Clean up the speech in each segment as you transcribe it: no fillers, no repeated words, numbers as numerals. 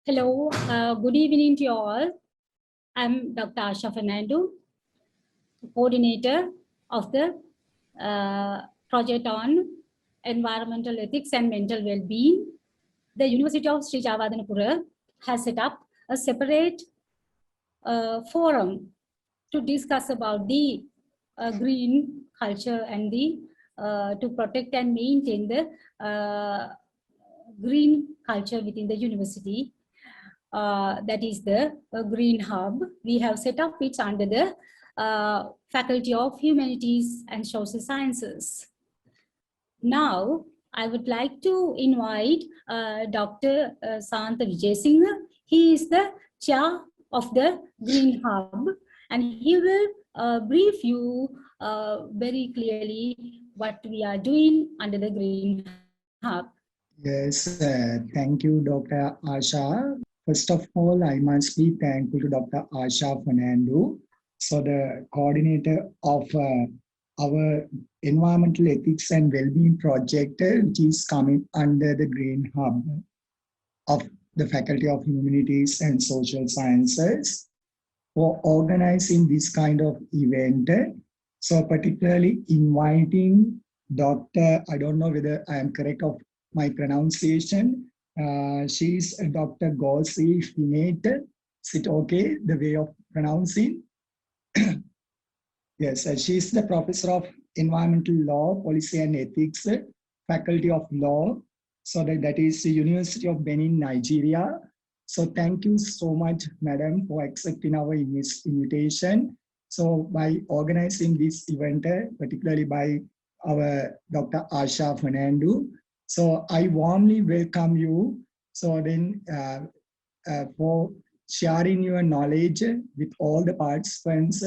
Hello, good evening to you all. I'm Dr. Asha Fernando, coordinator of the project on environmental ethics and mental well-being. The University of Jayewardenepura has set up a separate forum to discuss about the green culture and the to protect and maintain the green culture within the university. That is the GreenHUB. We have set up it under the Faculty of Humanities and Social Sciences. Now, I would like to invite Dr. Sant Vijay Singh. He is the chair of the GreenHUB, and he will brief you very clearly what we are doing under the GreenHUB. Yes, thank you, Dr. Asha. First of all, I must be thankful to Dr. Asha Fernando, so the coordinator of our environmental ethics and well-being project, which is coming under the GreenHUB of the Faculty of Humanities and Social Sciences, for organizing this kind of event. So particularly inviting Dr. I don't know whether I am correct of my pronunciation. She's Dr. Ngozi Finette. Is it okay, the way of pronouncing? Yes, she's the professor of environmental law, policy and ethics, Faculty of Law. So that is the University of Benin, Nigeria. So thank you so much, madam, for accepting our invitation. So by organizing this event, particularly by our Dr. Asha Fernando, so I warmly welcome you. So then for sharing your knowledge with all the participants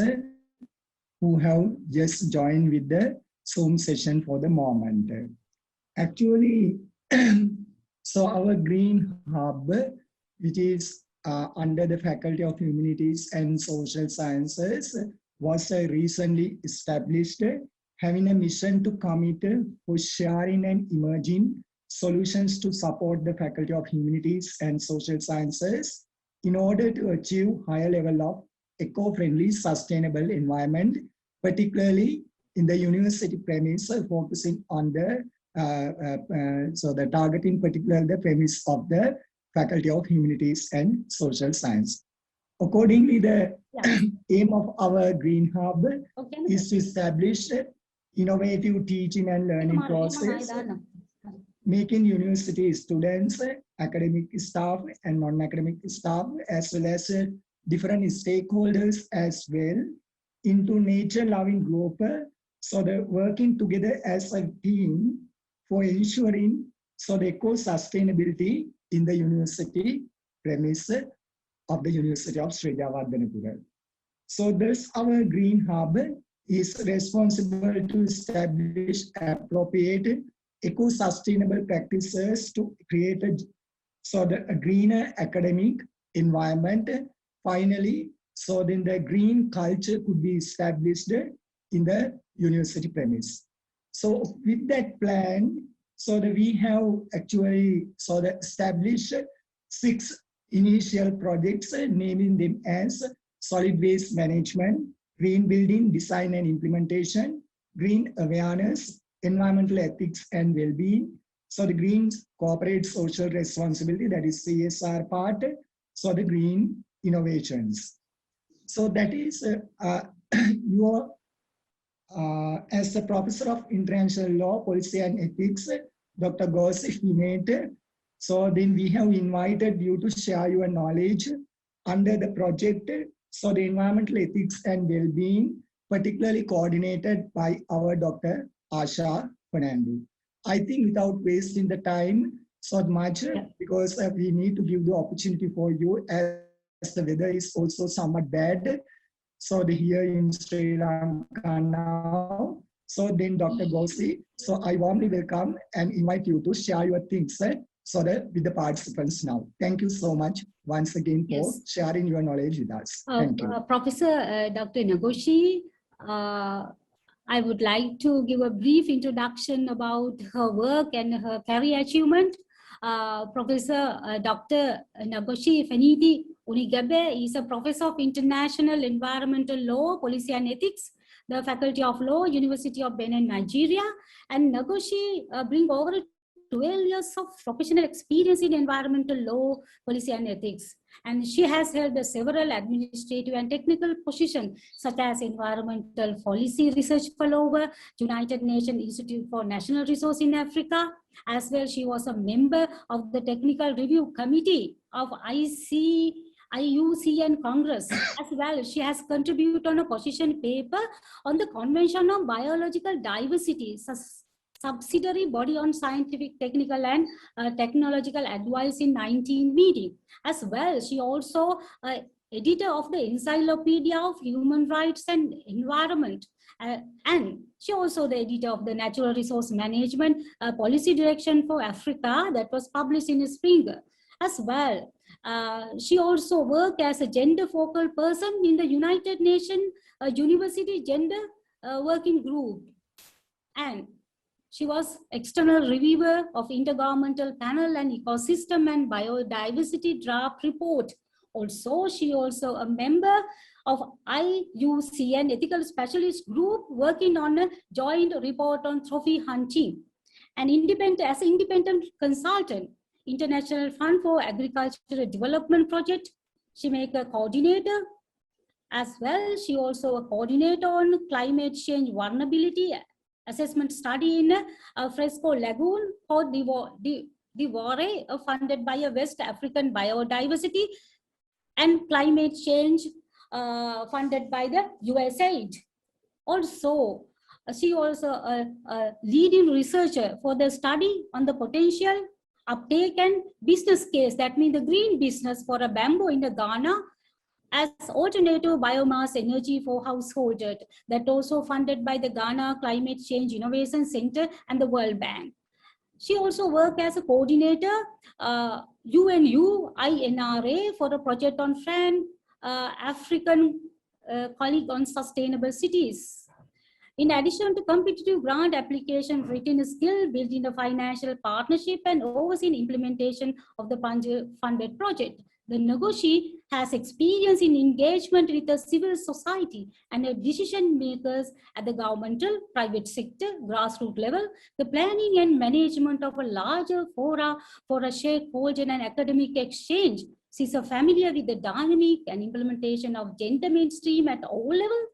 who have just joined with the Zoom session for the moment. Actually, so our GreenHUB, which is under the Faculty of Humanities and Social Sciences, was recently established, having a mission to commit for sharing and emerging solutions to support the Faculty of Humanities and Social Sciences in order to achieve higher level of eco-friendly, sustainable environment, particularly in the university premise, focusing on the so the targeting particularly the premise of the Faculty of Humanities and Social Science. Accordingly, the aim of our GreenHUB is to establish innovative teaching and learning process, making university students, academic staff and non-academic staff, as well as different stakeholders as well, into nature-loving group, so they're working together as a team for ensuring so the eco-sustainability in the university premise of the University of Jayewardenepura. So this our GreenHUB is responsible to establish appropriate eco-sustainable practices to create a greener academic environment. Finally, so then the green culture could be established in the university premise. So with that plan, so that we have actually established 6 initial projects, naming them as solid waste management, green building design and implementation, green awareness, environmental ethics and well-being. So the green corporate social responsibility, that is CSR part. So the green innovations. So that is your as the professor of international law, policy and ethics, Dr. Ngozi Finette. So then we have invited you to share your knowledge under the project, so the environmental ethics and well-being, particularly coordinated by our Dr. Asha Fernando. I think without wasting the time so much, because we need to give the opportunity for you as the weather is also somewhat bad. So here in Sri Lanka now. So then Dr. Ngozi, so I warmly welcome and invite you to share your things so that with the participants now. Thank you so much once again for sharing your knowledge with us. Thank you. Professor Dr. Ngozi, I would like to give a brief introduction about her work and her career achievement. Professor Dr. Ngozi Finette Unuigbe is a professor of international environmental law, policy and ethics, the Faculty of Law, University of Benin, Nigeria. And Ngozi brings over 12 years of professional experience in environmental law, policy and ethics. And she has held several administrative and technical positions, such as Environmental Policy Research Fellow, United Nations Institute for National Resource in Africa. As well, she was a member of the Technical Review Committee of IUCN Congress. As well, she has contributed on a position paper on the Convention on Biological Diversity, subsidiary body on scientific, technical, and technological advice in 19 meeting. As well, she also editor of the Encyclopedia of Human Rights and Environment. And she also the editor of the Natural Resource Management Policy Direction for Africa that was published in spring. As well, she also worked as a gender focal person in the United Nations University Gender Working Group. And she was external reviewer of Intergovernmental Panel and Ecosystem and Biodiversity Draft Report. Also, she also a member of IUCN Ethical Specialist Group working on a joint report on trophy hunting. And as an independent consultant, International Fund for Agricultural Development Project, she make a coordinator. As well, she also a coordinator on climate change vulnerability assessment study in Fresco Lagoon for Divore, funded by a West African Biodiversity and Climate Change funded by the USAID. Also, she also a leading researcher for the study on the potential uptake and business case, that means the green business for a bamboo in the Ghana as alternative biomass energy for households, that also funded by the Ghana Climate Change Innovation Center and the World Bank. She also worked as a coordinator, UNUINRA for a project on African colleague on sustainable cities. In addition to competitive grant application, written skill, building a financial partnership and overseeing implementation of the funded project. The Ngozi has experience in engagement with the civil society and the decision makers at the governmental, private sector, grassroots level, the planning and management of a larger fora for a stakeholder and academic exchange. She's familiar with the dynamic and implementation of gender mainstream at all levels.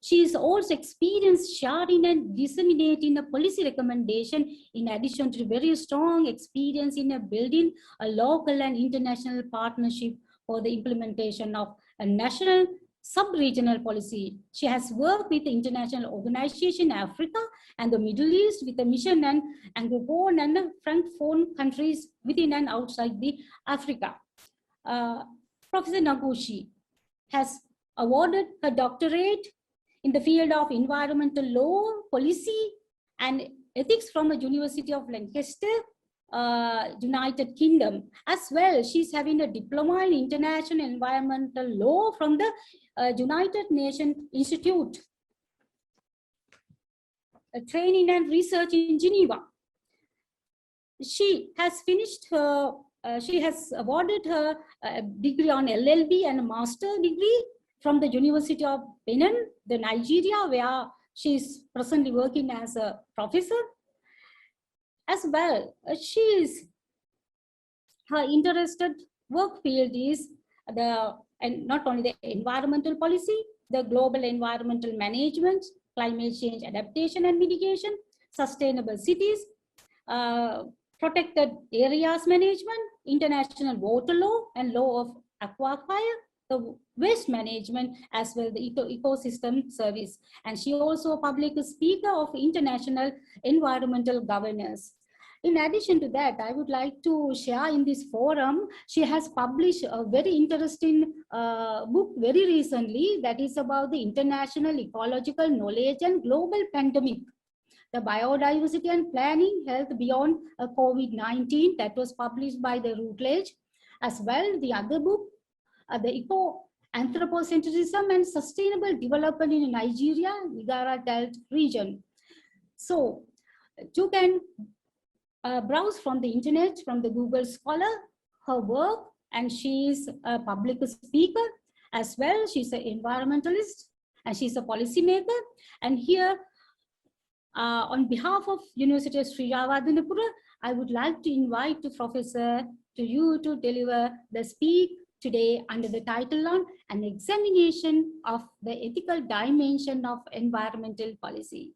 She is also experienced sharing and disseminating a policy recommendation, in addition to very strong experience in building a local and international partnership for the implementation of a national sub-regional policy. She has worked with the international organization in Africa and the Middle East with the mission and Anglophone and Francophone countries within and outside the Africa. Professor Ngozi has awarded her doctorate in the field of environmental law, policy, and ethics from the University of Lancaster, United Kingdom. As well, she's having a diploma in international environmental law from the United Nations Institute, training and research in Geneva. She has finished her, she has awarded her degree on LLB and a master degree from the University of Benin, the Nigeria, where she is presently working as a professor. As well, her interested work field is and not only the environmental policy, the global environmental management, climate change adaptation and mitigation, sustainable cities, protected areas management, international water law and law of aquifer, the waste management, as well the ecosystem service. And she also a public speaker of international environmental governance. In addition to that, I would like to share in this forum, she has published a very interesting book very recently that is about the international ecological knowledge and global pandemic, the biodiversity and planning health beyond COVID-19, that was published by the Routledge. As well, the other book, the Eco-Anthropocentrism and Sustainable Development in Nigeria, Niagara Delta region. So you can browse from the internet, from the Google Scholar, her work, and she's a public speaker as well. She's an environmentalist and she's a policymaker. And here, on behalf of University of Jayewardenepura, I would like to invite the professor to you to deliver the speak today under the title on an examination of the ethical dimension of environmental policy.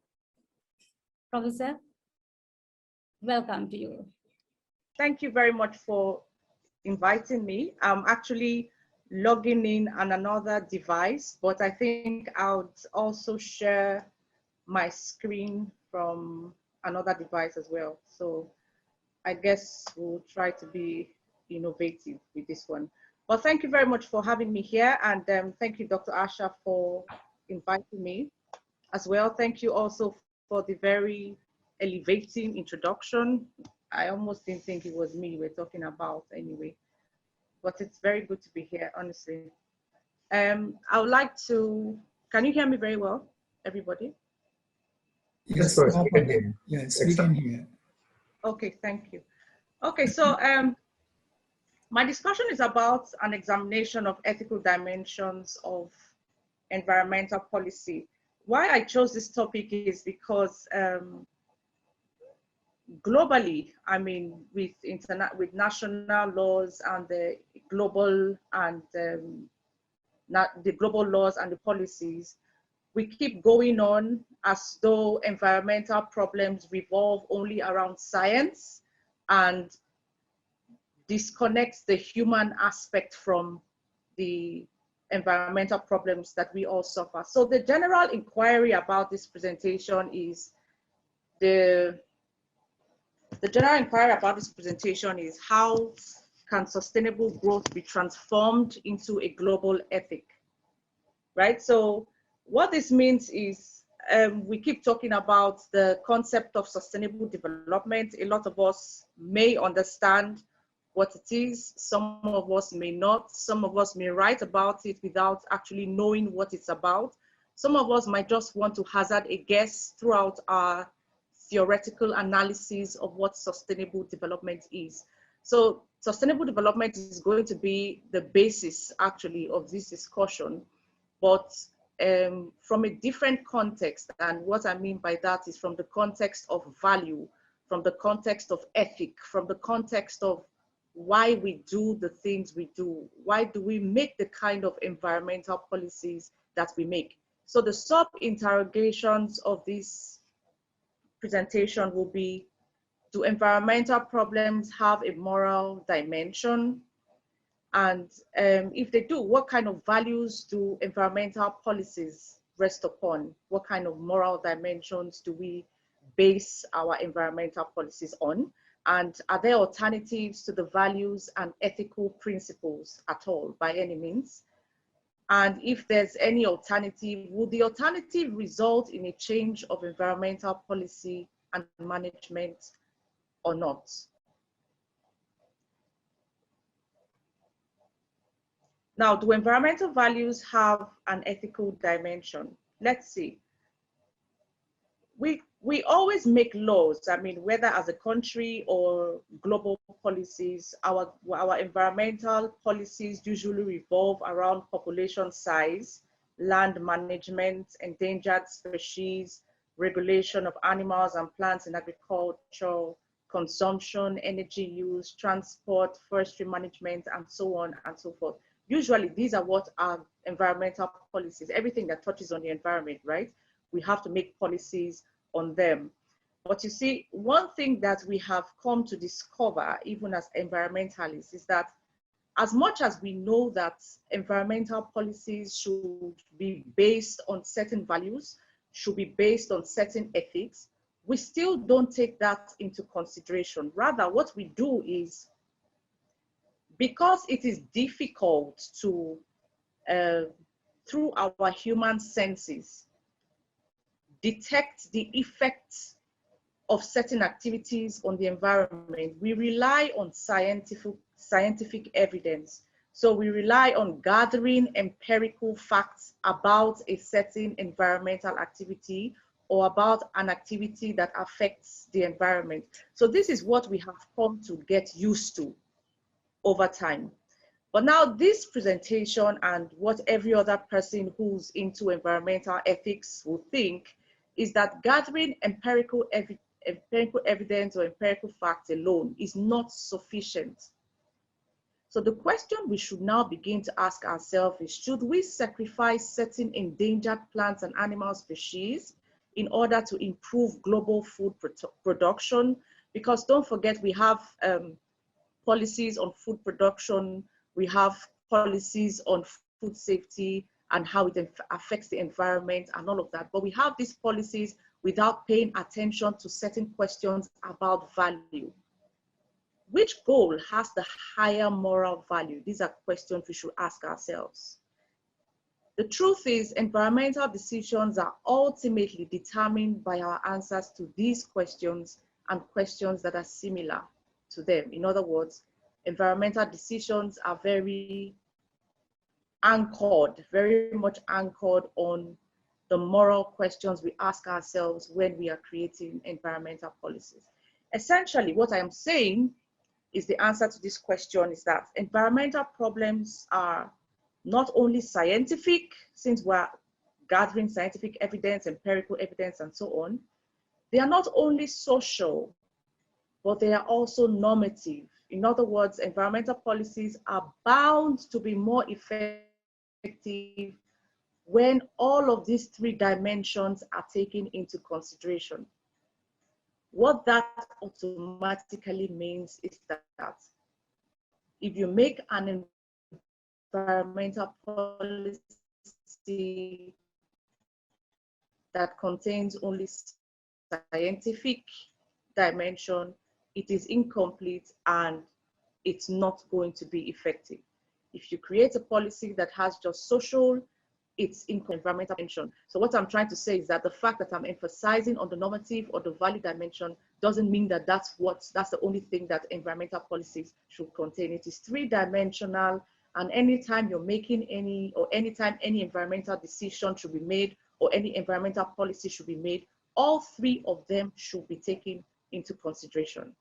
Professor, welcome to you. Thank you very much for inviting me. I'm actually logging in on another device, but I think I would also share my screen from another device as well. So I guess we'll try to be innovative with this one. But thank you very much for having me here. And thank you, Dr. Asha, for inviting me as well. Thank you also for the very elevating introduction. I almost didn't think it was me we're talking about anyway, but it's very good to be here, honestly. I would like to, can you hear me very well, everybody? Yes, of course, we can hear you. Yes, we can hear. Okay, thank you. Okay, so my discussion is about an examination of ethical dimensions of environmental policy. Why I chose this topic is because globally, I mean, with national laws and the global and the global laws and the policies, we keep going on as though environmental problems revolve only around science and disconnects the human aspect from the environmental problems that we all suffer. So the general inquiry about this presentation is how can sustainable growth be transformed into a global ethic, right? So what this means is we keep talking about the concept of sustainable development. A lot of us may understand what it is. Some of us may not. Some of us may write about it without actually knowing what it's about. Some of us might just want to hazard a guess throughout our theoretical analysis of what sustainable development is. So sustainable development is going to be the basis actually of this discussion, but from a different context. And what I mean by that is from the context of value, from the context of ethic, from the context of why we do the things we do. Why do we make the kind of environmental policies that we make? So the sub-interrogations of this presentation will be, do environmental problems have a moral dimension? And if they do, what kind of values do environmental policies rest upon? What kind of moral dimensions do we base our environmental policies on? And are there alternatives to the values and ethical principles at all, by any means? And if there's any alternative, would the alternative result in a change of environmental policy and management or not? Now, do environmental values have an ethical dimension? Let's see. We always make laws. I mean, whether as a country or global policies, our environmental policies usually revolve around population size, land management, endangered species, regulation of animals and plants in agriculture, consumption, energy use, transport, forestry management, and so on and so forth. Usually, these are what are environmental policies, everything that touches on the environment, right? We have to make policies on them. But you see, one thing that we have come to discover, even as environmentalists, is that as much as we know that environmental policies should be based on certain values, should be based on certain ethics, we still don't take that into consideration. Rather, what we do is, because it is difficult to, through our human senses, detect the effects of certain activities on the environment, we rely on scientific evidence. So we rely on gathering empirical facts about a certain environmental activity or about an activity that affects the environment. So this is what we have come to get used to over time. But now this presentation and what every other person who's into environmental ethics will think is that gathering empirical evidence or empirical facts alone is not sufficient. So the question we should now begin to ask ourselves is, should we sacrifice certain endangered plants and animal species in order to improve global food production? Because don't forget, we have policies on food production, we have policies on food safety and how it affects the environment and all of that. But we have these policies without paying attention to certain questions about value. Which goal has the higher moral value? These are questions we should ask ourselves. The truth is, environmental decisions are ultimately determined by our answers to these questions and questions that are similar to them. In other words, environmental decisions are very much anchored on the moral questions we ask ourselves when we are creating environmental policies. Essentially, what I am saying is the answer to this question is that environmental problems are not only scientific, since we're gathering scientific evidence, empirical evidence, and so on. They are not only social, but they are also normative. In other words, environmental policies are bound to be more effective when all of these three dimensions are taken into consideration. What that automatically means is that if you make an environmental policy that contains only scientific dimension, it is incomplete and it's not going to be effective. If you create a policy that has just social, it's environmental dimension. So what I'm trying to say is that the fact that I'm emphasizing on the normative or the value dimension doesn't mean that that's the only thing that environmental policies should contain. It is three-dimensional, and anytime you're making anytime any environmental decision should be made or any environmental policy should be made, all three of them should be taken into consideration.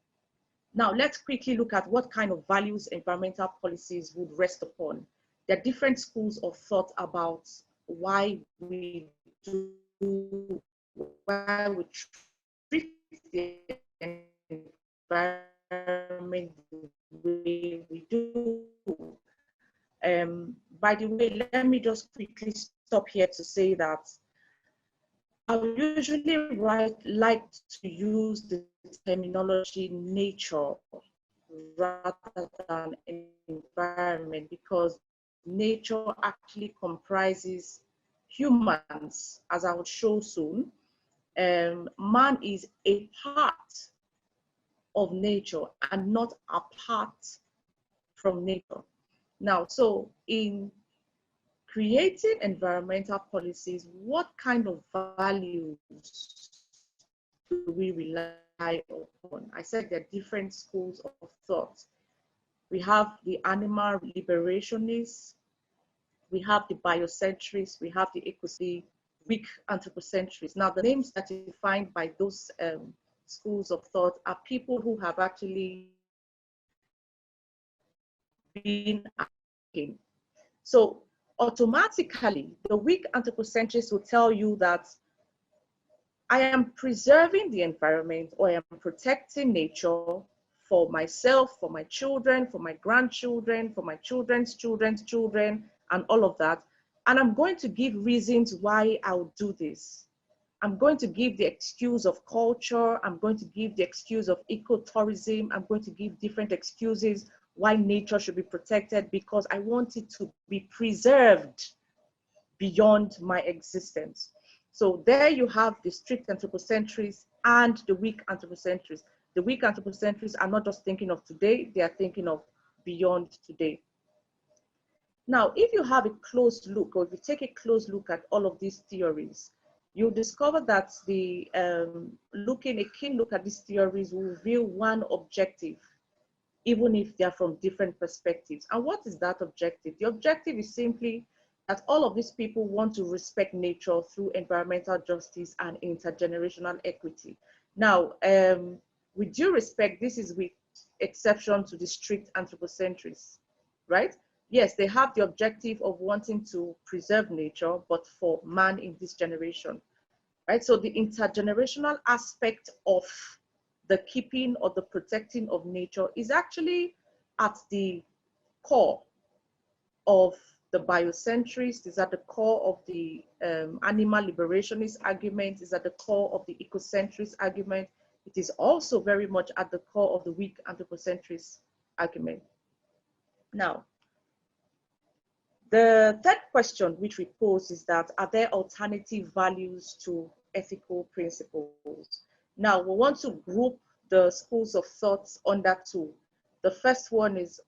Now, let's quickly look at what kind of values environmental policies would rest upon. There are different schools of thought about why we treat the environment the way we do. By the way, let me just quickly stop here to say that I usually like to use the terminology nature rather than environment, because nature actually comprises humans, as I will show soon. Man is a part of nature and not apart from nature. Now, so in creating environmental policies, what kind of values do we rely upon? I said there are different schools of thought. We have the animal liberationists, we have the biocentrists, we have the weak anthropocentrists. Now, the names that you find by those schools of thought are people who have actually been acting. So automatically, the weak anthropocentrists will tell you that I am preserving the environment, or I am protecting nature for myself, for my children, for my grandchildren, for my children's children's children, and all of that. And I'm going to give reasons why I'll do this. I'm going to give the excuse of culture. I'm going to give the excuse of ecotourism. I'm going to give different excuses why nature should be protected, because I want it to be preserved beyond my existence. So there you have the strict anthropocentrists and the weak anthropocentrists. The weak anthropocentrists are not just thinking of today, they are thinking of beyond today. Now, if you have a close look, or if you take a close look at all of these theories, you'll discover that a keen look at these theories will reveal one objective, even if they're from different perspectives. And what is that objective? The objective is simply all of these people want to respect nature through environmental justice and intergenerational equity. Now, with due respect, this is with exception to the strict anthropocentrists, right? Yes, they have the objective of wanting to preserve nature, but for man in this generation, right? So the intergenerational aspect of the keeping or the protecting of nature is actually at the core of the biocentrist, is at the core of the animal liberationist argument, is at the core of the ecocentrist argument. It is also very much at the core of the weak anthropocentrist argument. Now, the third question which we pose is that, are there alternative values to ethical principles? Now, we want to group the schools of thoughts under two. The first one is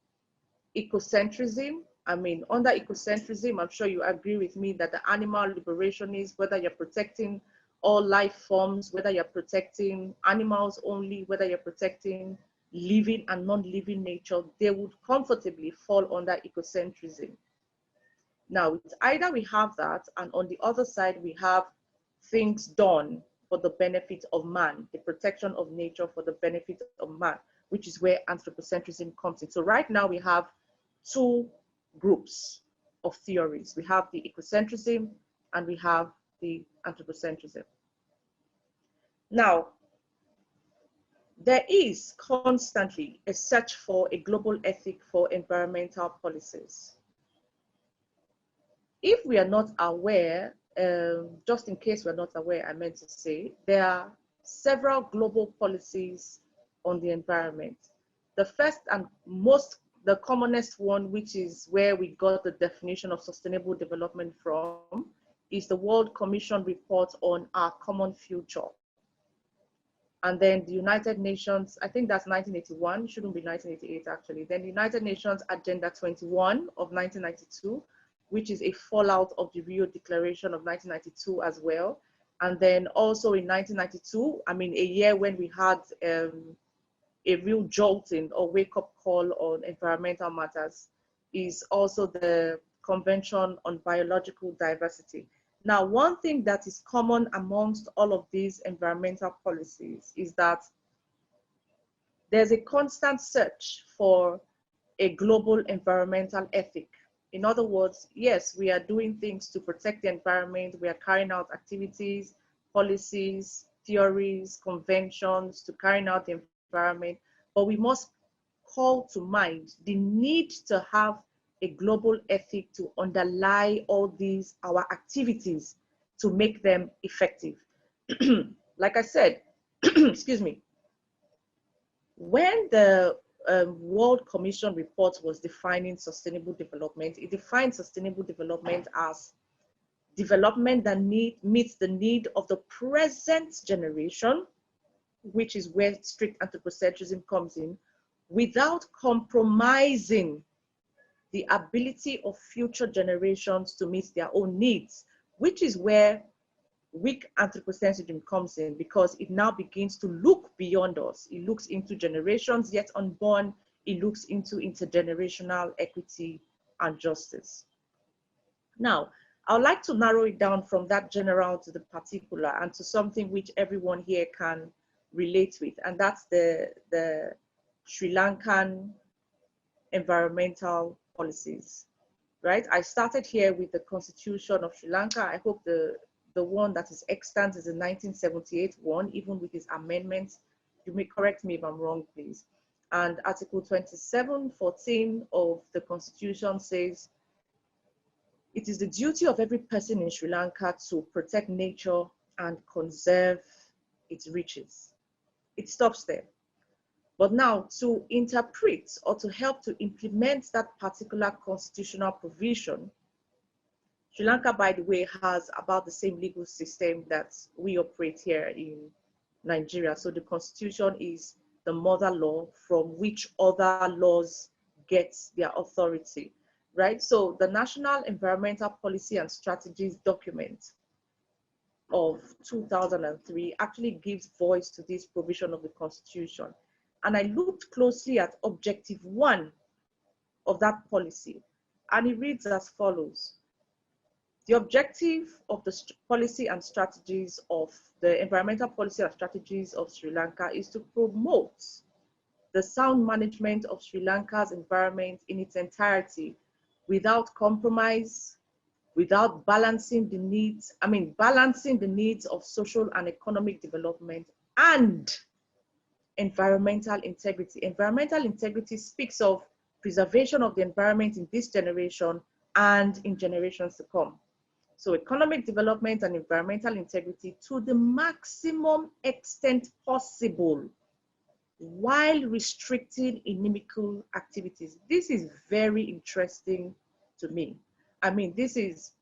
ecocentrism. I mean, under ecocentrism, I'm sure you agree with me that the animal liberationists, whether you're protecting all life forms, whether you're protecting animals only, whether you're protecting living and non-living nature, they would comfortably fall under ecocentrism. Now, it's either we have that, and on the other side, we have things done for the benefit of man, the protection of nature for the benefit of man, which is where anthropocentrism comes in. So right now we have two groups of theories. We have the ecocentrism and we have the anthropocentrism. Now, there is constantly a search for a global ethic for environmental policies. If we are not aware, just in case we're not aware, I meant to say, there are several global policies on the environment. The first and the commonest one, which is where we got the definition of sustainable development from, is the World Commission report on our common future. And then the United Nations, I think that's 1981, shouldn't be 1988 actually. Then the United Nations Agenda 21 of 1992, which is a fallout of the Rio Declaration of 1992 as well. And then also in 1992, I mean, a year when we had a real jolting or wake-up call on environmental matters, is also the Convention on Biological Diversity. Now, one thing that is common amongst all of these environmental policies is that there's a constant search for a global environmental ethic. In other words, yes, we are doing things to protect the environment. We are carrying out activities, policies, theories, conventions to carry out the environment, but we must call to mind the need to have a global ethic to underlie all these, our activities, to make them effective. Like I said, excuse me, when the World Commission report was defining sustainable development, it defined sustainable development as development that meets the need of the present generation, which is where strict anthropocentrism comes in, without compromising the ability of future generations to meet their own needs, which is where weak anthropocentrism comes in, because it now begins to look beyond us. It looks into generations yet unborn. It looks into intergenerational equity and justice. Now, I would like to narrow it down from that general to the particular and to something which everyone here can relate with, and that's the Sri Lankan environmental policies, right? I started here with the Constitution of Sri Lanka. I hope the one that is extant is the 1978 one, even with its amendments. You may correct me if I'm wrong, please. And Article 27:14 of the Constitution says, it is the duty of every person in Sri Lanka to protect nature and conserve its riches. It stops there. But now, to interpret or to help to implement that particular constitutional provision, Sri Lanka, by the way, has about the same legal system that we operate here in Nigeria. So the Constitution is the mother law from which other laws get their authority, right? So the National Environmental Policy and Strategies document of 2003 actually gives voice to this provision of the Constitution. And I looked closely at Objective 1 of that policy, and it reads as follows. The objective of the policy and strategies of the environmental policy and strategies of Sri Lanka is to promote the sound management of Sri Lanka's environment in its entirety without compromise, without balancing the needs of social and economic development and environmental integrity. Environmental integrity speaks of preservation of the environment in this generation and in generations to come. So economic development and environmental integrity to the maximum extent possible while restricting inimical activities. This is very interesting to me. I mean, this is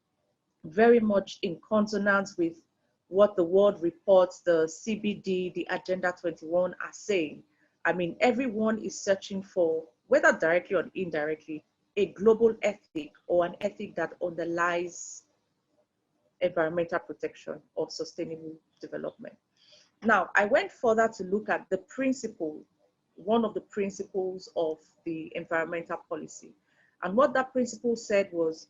very much in consonance with what the world reports, the CBD, the Agenda 21 are saying. I mean, everyone is searching for, whether directly or indirectly, a global ethic or an ethic that underlies environmental protection or sustainable development. Now, I went further to look at the principle, one of the principles of the environmental policy. And what that principle said was,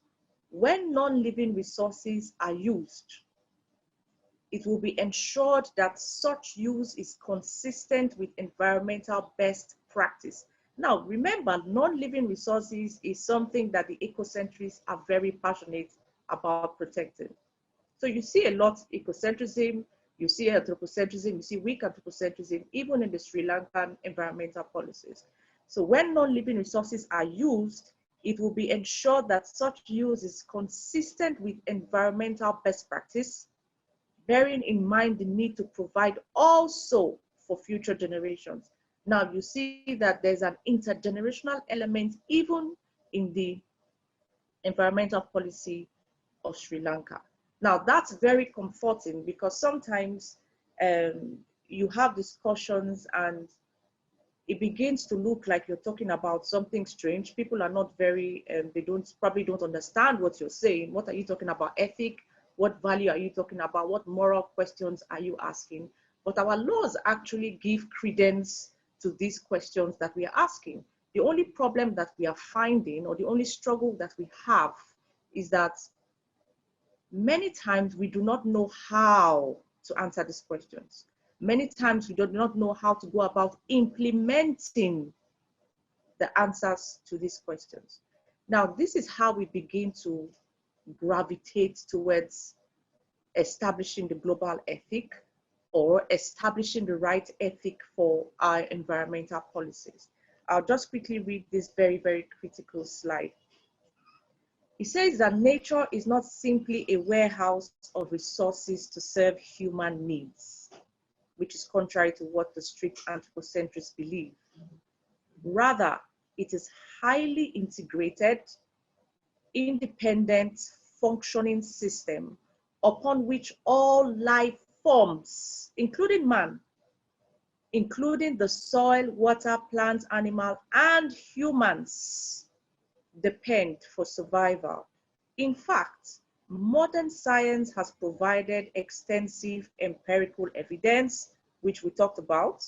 when non-living resources are used, it will be ensured that such use is consistent with environmental best practice. Now, remember, non-living resources is something that the ecocentrists are very passionate about protecting. So you see a lot of ecocentrism, you see anthropocentrism, you see weak anthropocentrism, even in the Sri Lankan environmental policies. So when non-living resources are used, it will be ensured that such use is consistent with environmental best practice, bearing in mind the need to provide also for future generations. Now you see that there's an intergenerational element even in the environmental policy of Sri Lanka. Now that's very comforting, because sometimes you have discussions and it begins to look like you're talking about something strange. People are not very, they probably don't understand what you're saying. What are you talking about? Ethic? What value are you talking about? What moral questions are you asking? But our laws actually give credence to these questions that we are asking. The only problem that we are finding, or the only struggle that we have, is that many times we do not know how to answer these questions. Many times we do not know how to go about implementing the answers to these questions. Now, this is how we begin to gravitate towards establishing the global ethic, or establishing the right ethic for our environmental policies. I'll just quickly read this very, very critical slide. It says that nature is not simply a warehouse of resources to serve human needs, which is contrary to what the strict anthropocentrists believe. Rather, it is highly integrated, independent, functioning system upon which all life forms, including man, including the soil, water, plants, animals, and humans, depend for survival. In fact, modern science has provided extensive empirical evidence, which we talked about,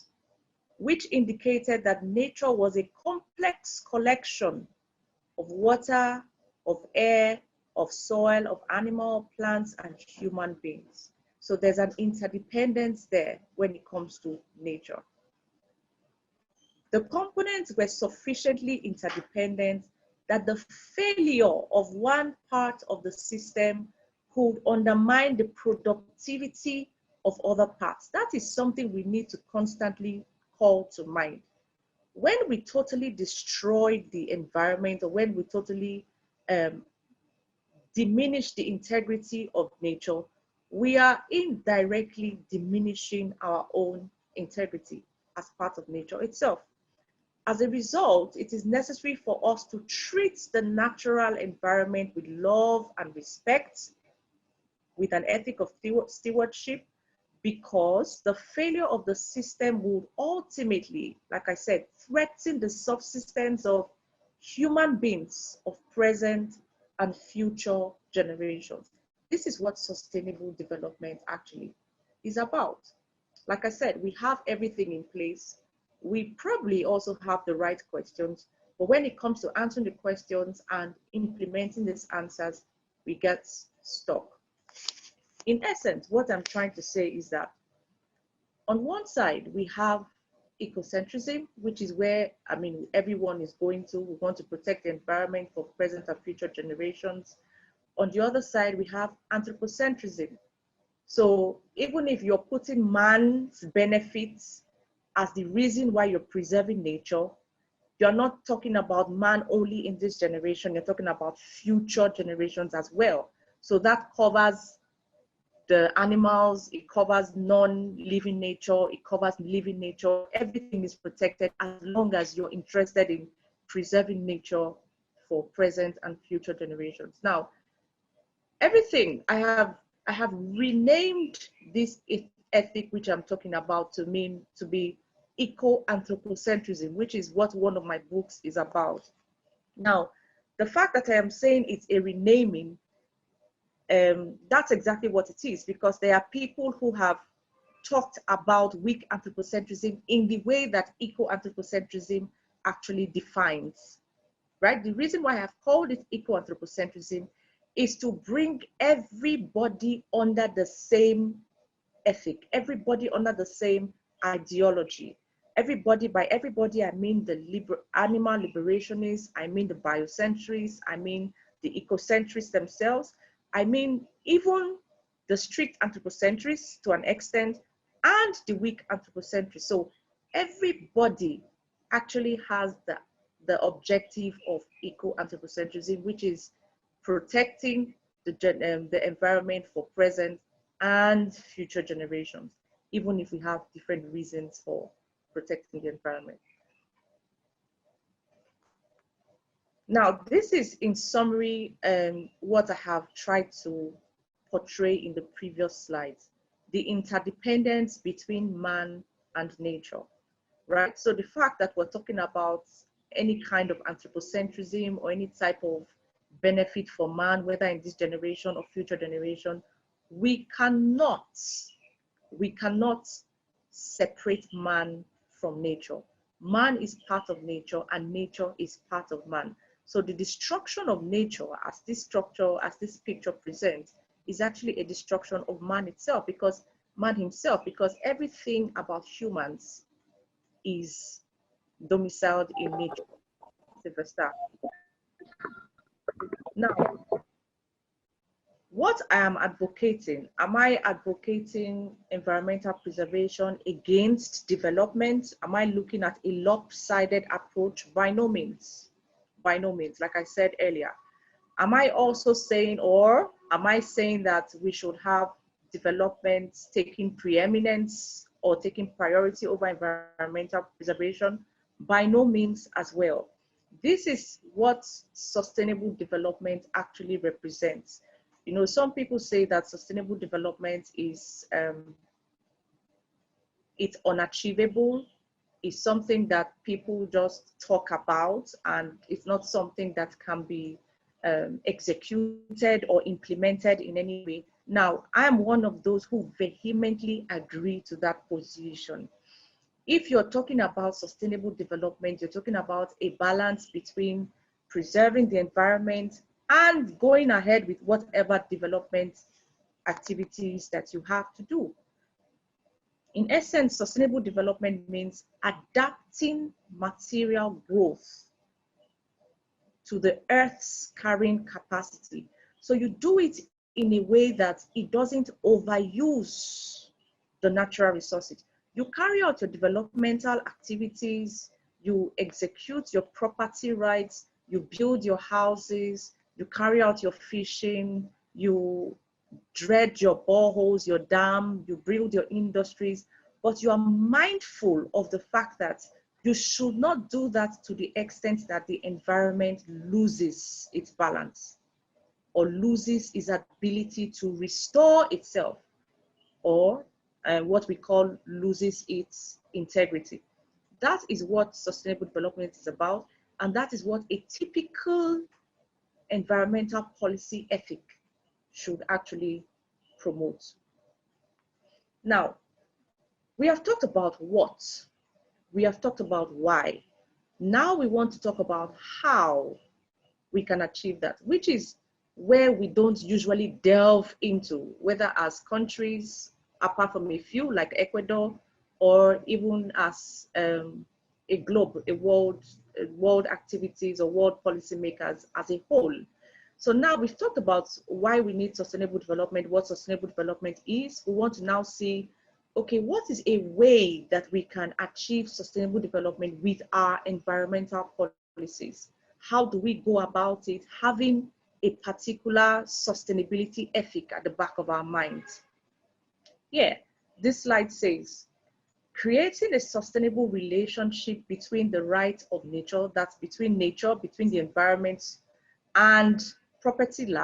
which indicated that nature was a complex collection of water, of air, of soil, of animal, plants, and human beings. So there's an interdependence there when it comes to nature. The components were sufficiently interdependent that the failure of one part of the system could undermine the productivity of other parts. That is something we need to constantly call to mind. When we totally destroy the environment, or when we totally diminish the integrity of nature, we are indirectly diminishing our own integrity as part of nature itself. As a result, it is necessary for us to treat the natural environment with love and respect, with an ethic of stewardship, because the failure of the system would ultimately, like I said, threaten the subsistence of human beings of present and future generations. This is what sustainable development actually is about. Like I said, we have everything in place. We probably also have the right questions, but when it comes to answering the questions and implementing these answers, we get stock. In essence, what I'm trying to say is that on one side, we have ecocentrism, which is where, I mean, everyone is going to. We want to protect the environment for present and future generations. On the other side, we have anthropocentrism. So even if you're putting man's benefits as the reason why you're preserving nature, you're not talking about man only in this generation, you're talking about future generations as well. So that covers the animals, it covers non-living nature, it covers living nature. Everything is protected as long as you're interested in preserving nature for present and future generations. Now, everything I have renamed this ethic which I'm talking about to be eco-anthropocentrism, which is what one of my books is about. Now, the fact that I am saying it's a renaming, that's exactly what it is, because there are people who have talked about weak anthropocentrism in the way that eco-anthropocentrism actually defines, right? The reason why I've called it eco-anthropocentrism is to bring everybody under the same ethic, everybody under the same ideology. Everybody, by everybody, I mean the animal liberationists, I mean the biocentrists, I mean the ecocentrists themselves, I mean even the strict anthropocentrists to an extent, and the weak anthropocentrists. So everybody actually has the objective of eco-anthropocentrism, which is protecting the environment for present and future generations, even if we have different reasons for protecting the environment. Now, this is in summary what I have tried to portray in the previous slides, the interdependence between man and nature, right? So the fact that we're talking about any kind of anthropocentrism or any type of benefit for man, whether in this generation or future generation, we cannot separate man from nature. Man is part of nature and nature is part of man. So the destruction of nature, as this structure, as this picture presents, is actually a destruction of man itself, because man himself, because everything about humans is domiciled in nature. Now, what I am advocating, am I advocating environmental preservation against development? Am I looking at a lopsided approach? By no means. By no means, like I said earlier. Am I also saying, or am I saying that we should have development taking preeminence or taking priority over environmental preservation? By no means as well. This is what sustainable development actually represents. You know, some people say that sustainable development is it's unachievable. It's something that people just talk about, and it's not something that can be executed or implemented in any way. Now, I am one of those who vehemently agree to that position. If you're talking about sustainable development, you're talking about a balance between preserving the environment and going ahead with whatever development activities that you have to do. In essence, sustainable development means adapting material growth to the Earth's carrying capacity. So you do it in a way that it doesn't overuse the natural resources. You carry out your developmental activities, you execute your property rights, you build your houses, you carry out your fishing, you dredge your boreholes, your dam, you build your industries, but you are mindful of the fact that you should not do that to the extent that the environment loses its balance or loses its ability to restore itself, or what we call loses its integrity. That is what sustainable development is about, and that is what a typical environmental policy ethic should actually promote. Now, we have talked about what, we have talked about why. Now we want to talk about how we can achieve that, which is where we don't usually delve into, whether as countries, apart from a few like Ecuador, or even as a globe, world activities or world policymakers as a whole. So now we've talked about why we need sustainable development, what sustainable development is. We want to now see, okay, what is a way that we can achieve sustainable development with our environmental policies? How do we go about it, having a particular sustainability ethic at the back of our minds? Yeah, this slide says, creating a sustainable relationship between the right of nature, that's between nature, between the environment, and property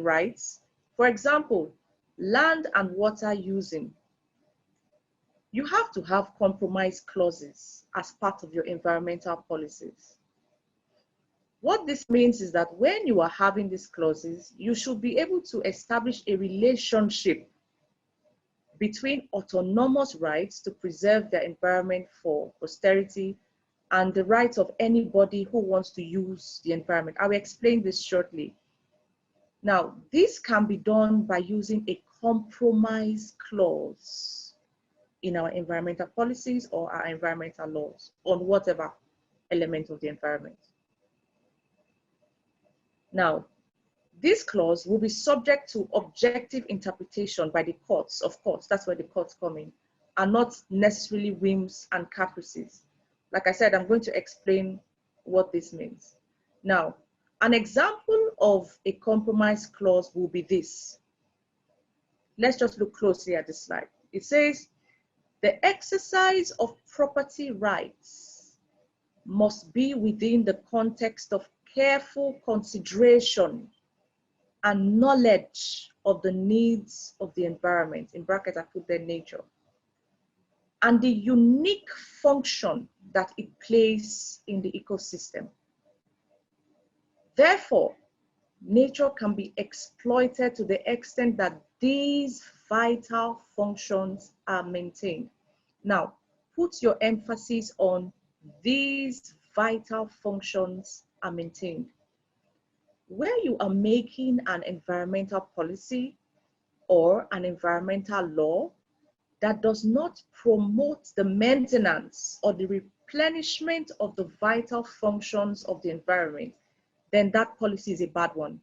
rights. For example, land and water using. You have to have compromise clauses as part of your environmental policies. What this means is that when you are having these clauses, you should be able to establish a relationship between autonomous rights to preserve the environment for posterity and the rights of anybody who wants to use the environment. I will explain this shortly. Now, this can be done by using a compromise clause in our environmental policies or our environmental laws on whatever element of the environment. Now, this clause will be subject to objective interpretation by the courts, of course, that's where the courts come in, and not necessarily whims and caprices. Like I said, I'm going to explain what this means. Now, an example of a compromise clause will be this. Let's just look closely at this slide. It says, the exercise of property rights must be within the context of careful consideration and knowledge of the needs of the environment, in brackets I put there nature, and the unique function that it plays in the ecosystem. Therefore, nature can be exploited to the extent that these vital functions are maintained. Now, put your emphasis on these vital functions are maintained. Where you are making an environmental policy or an environmental law that does not promote the maintenance or the replenishment of the vital functions of the environment, then that policy is a bad one.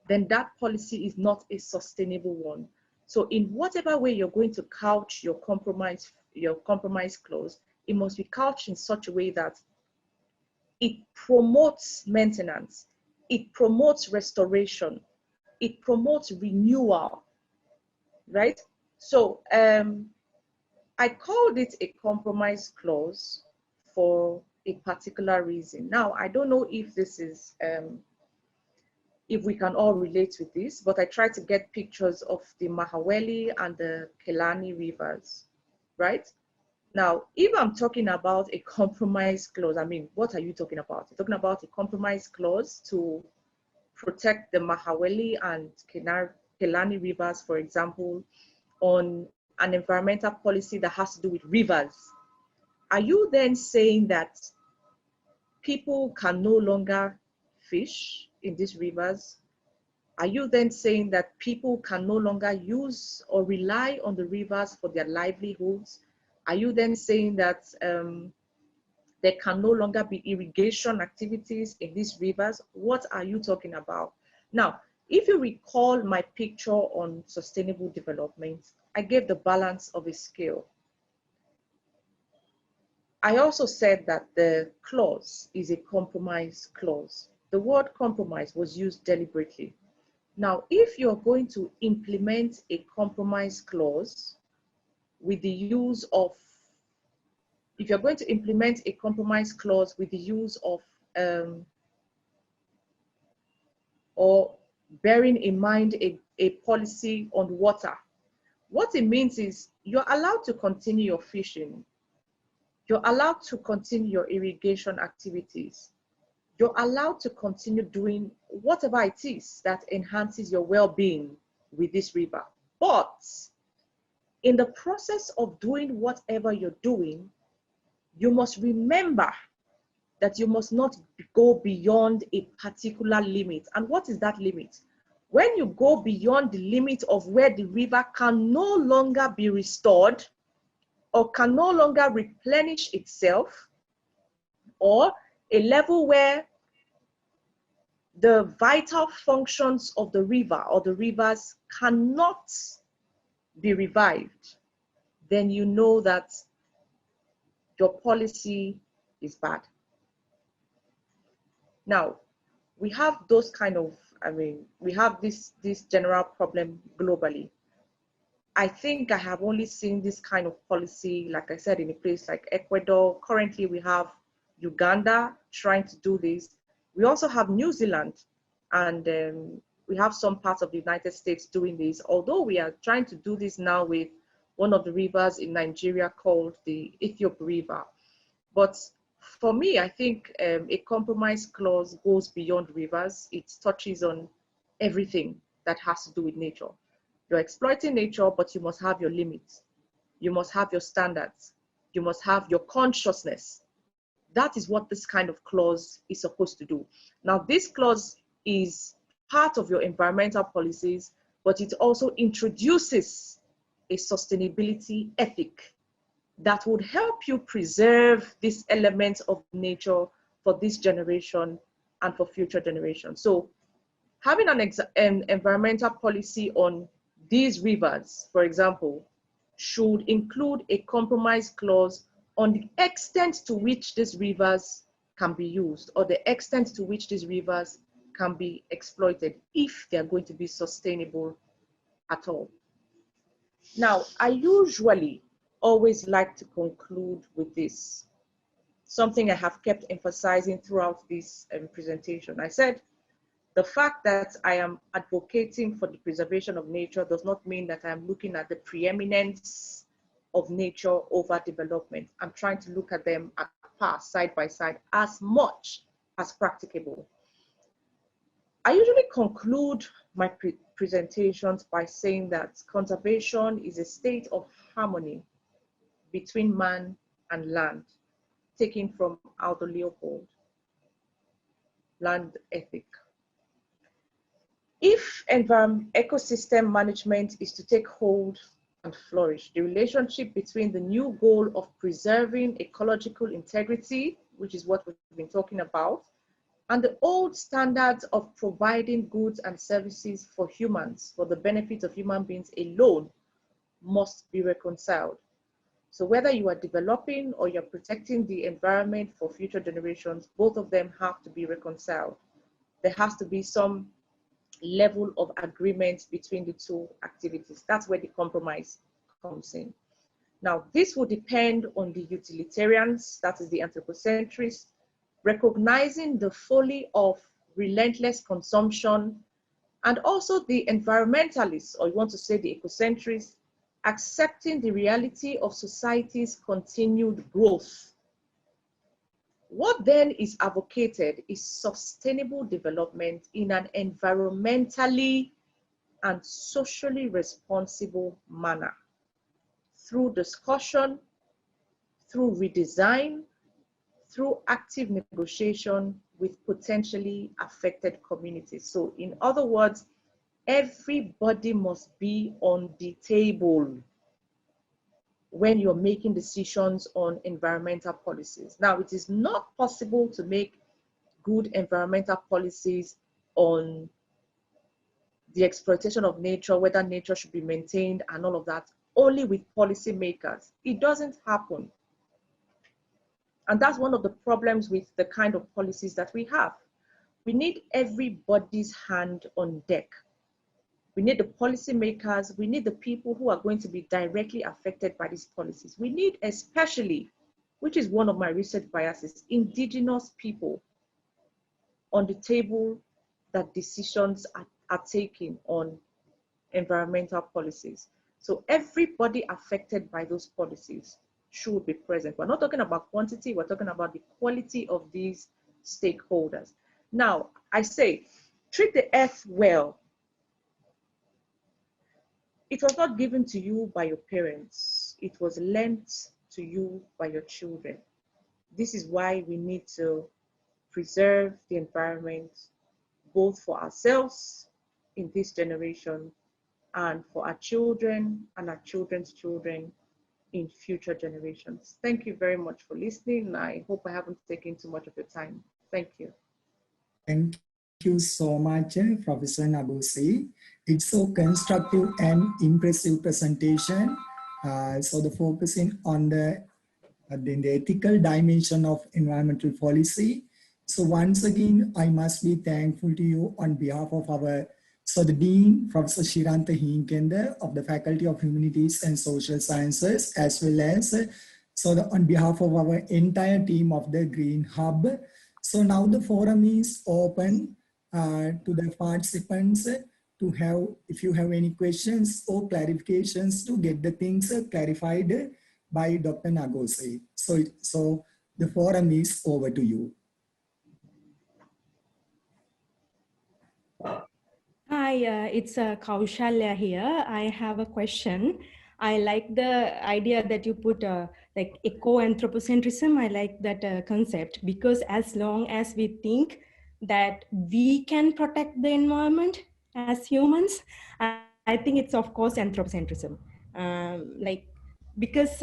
Then that policy is not a sustainable one. So in whatever way you're going to couch your compromise clause, it must be couched in such a way that it promotes maintenance, it promotes restoration, it promotes renewal, right? So I called it a compromise clause for a particular reason. Now, I don't know if this is, if we can all relate with this, but I tried to get pictures of the Mahaweli and the Kelani rivers, right? Now, if I'm talking about a compromise clause, I mean, what are you talking about? You're talking about a compromise clause to protect the Mahaweli and Kelani rivers, for example, on an environmental policy that has to do with rivers. Are you then saying that people can no longer fish in these rivers? Are you then saying that people can no longer use or rely on the rivers for their livelihoods? Are you then saying that there can no longer be irrigation activities in these rivers? What are you talking about? Now, if you recall my picture on sustainable development, I gave the balance of a scale. I also said that the clause is a compromise clause. The word compromise was used deliberately. Now, if you're going to implement a compromise clause with the use of, if you're going to implement a compromise clause with the use of, or bearing in mind a policy on water, what it means is you're allowed to continue your fishing. You're allowed to continue your irrigation activities. You're allowed to continue doing whatever it is that enhances your well-being with this river. But in the process of doing whatever you're doing, you must remember that you must not go beyond a particular limit. And what is that limit? When you go beyond the limit of where the river can no longer be restored or can no longer replenish itself, or a level where the vital functions of the river or the rivers cannot be revived, then you know that your policy is bad. Now, we have those kind of, we have this general problem globally. I think I have only seen this kind of policy, like I said, in a place like Ecuador. Currently, we have Uganda trying to do this. We also have New Zealand, and we have some parts of the United States doing this, although we are trying to do this now with one of the rivers in Nigeria called the Ethiopia River. But for me, I think a compromise clause goes beyond rivers. It touches on everything that has to do with nature. You're exploiting nature, but you must have your limits. You must have your standards. You must have your consciousness. That is what this kind of clause is supposed to do. Now, this clause is part of your environmental policies, but it also introduces a sustainability ethic that would help you preserve this element of nature for this generation and for future generations. So having an environmental policy on these rivers, for example, should include a compromise clause on the extent to which these rivers can be used, or the extent to which these rivers can be exploited, if they're going to be sustainable at all. Now, I usually always like to conclude with this, something I have kept emphasizing throughout this presentation. I said, the fact that I am advocating for the preservation of nature does not mean that I'm looking at the preeminence of nature over development. I'm trying to look at them at par, side by side, as much as practicable. I usually conclude my presentations by saying that conservation is a state of harmony between man and land, taken from Aldo Leopold, Land Ethic. If ecosystem management is to take hold and flourish, the relationship between the new goal of preserving ecological integrity, which is what we've been talking about, and the old standards of providing goods and services for humans, for the benefit of human beings alone, must be reconciled. So whether you are developing or you're protecting the environment for future generations, both of them have to be reconciled. There has to be some level of agreement between the two activities. That's where the compromise comes in. Now, this will depend on the utilitarians, that is the anthropocentrists, recognizing the folly of relentless consumption, and also the environmentalists, or you want to say the ecocentrists, accepting the reality of society's continued growth. What then is advocated is sustainable development in an environmentally and socially responsible manner, through discussion, through redesign, through active negotiation with potentially affected communities. So in other words, everybody must be on the table when you're making decisions on environmental policies. Now, it is not possible to make good environmental policies on the exploitation of nature, whether nature should be maintained and all of that, only with policymakers. It doesn't happen. And that's one of the problems with the kind of policies that we have. We need everybody's hand on deck. We need the policymakers, we need the people who are going to be directly affected by these policies. We need especially, which is one of my research biases, indigenous people on the table that decisions are taken on environmental policies. So everybody affected by those policies should be present. We're not talking about quantity, we're talking about the quality of these stakeholders. Now, I say, treat the earth well. It was not given to you by your parents. It was lent to you by your children. This is why we need to preserve the environment, both for ourselves in this generation and for our children and our children's children in future generations. Thank you very much for listening. I hope I haven't taken too much of your time. Thank you. Thank you so much, Professor Ngozi. It's so constructive and impressive presentation. So the focusing on the ethical dimension of environmental policy. So once again, I must be thankful to you on behalf of the Dean, Professor Shiranta Hinkender of the Faculty of Humanities and Social Sciences, as well as on behalf of our entire team of the GreenHUB. So now the forum is open to the participants to have, if you have any questions or clarifications, to get the things clarified by Dr. Ngozi. So the forum is over to you. Hi, it's Kaushalya here. I have a question. I like the idea that you put like eco-anthropocentrism. I like that concept, because as long as we think that we can protect the environment as humans, I think it's of course anthropocentrism. Because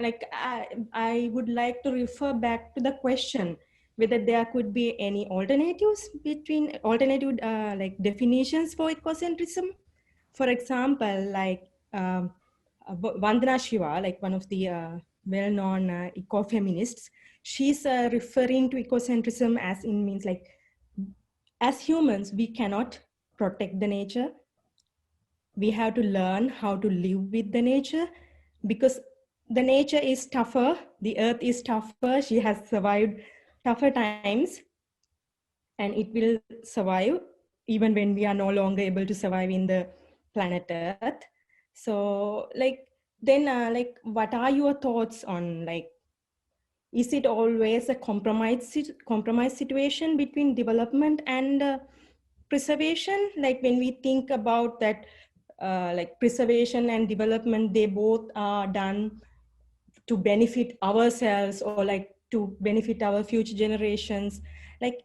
I would like to refer back to the question whether there could be any alternatives between alternative like definitions for ecocentrism. For example, like Vandana Shiva, like one of the well-known ecofeminists, she's referring to ecocentrism as in means like, as humans, we cannot protect the nature. We have to learn how to live with the nature, because the nature is tougher, the earth is tougher, she has survived tougher times, and it will survive even when we are no longer able to survive in the planet Earth. So like, then like, what are your thoughts on, like, is it always a compromise situation between development and preservation? Like when we think about that, like preservation and development, they both are done to benefit ourselves or like to benefit our future generations. Like,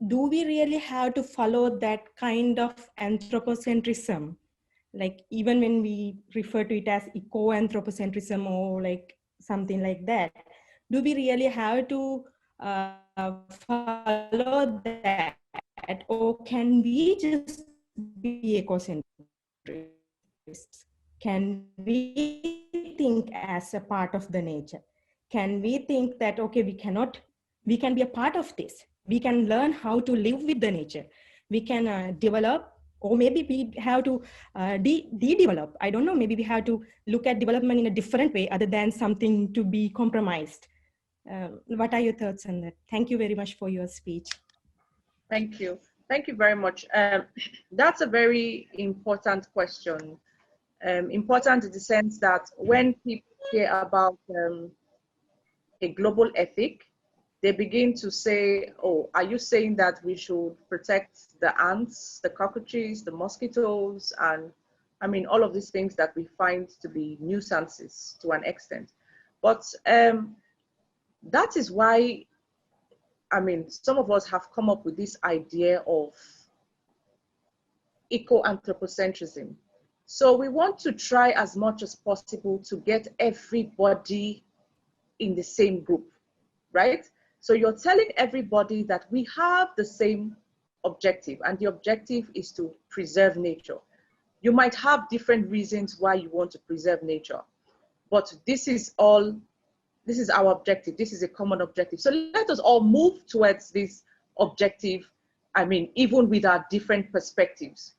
do we really have to follow that kind of anthropocentrism? Like even when we refer to it as eco-anthropocentrism or like something like that, do we really have to follow that, or can we just be ecocentrists? Can we think as a part of the nature? Can we think that, okay, we can be a part of this. We can learn how to live with the nature. We can develop, or maybe we have to de-develop. I don't know, maybe we have to look at development in a different way other than something to be compromised. What are your thoughts on that? Thank you very much for your speech. Thank you. Thank you very much. That's a very important question. Important in the sense that when people hear about a global ethic, they begin to say, oh, are you saying that we should protect the ants, the cockroaches, the mosquitoes, and I mean, all of these things that we find to be nuisances to an extent. But that is why, I mean, some of us have come up with this idea of eco-anthropocentrism. So we want to try as much as possible to get everybody in the same group, right? So you're telling everybody that we have the same objective, and the objective is to preserve nature. You might have different reasons why you want to preserve nature, but this is our objective. This is a common objective. So let us all move towards this objective, I mean, even with our different perspectives.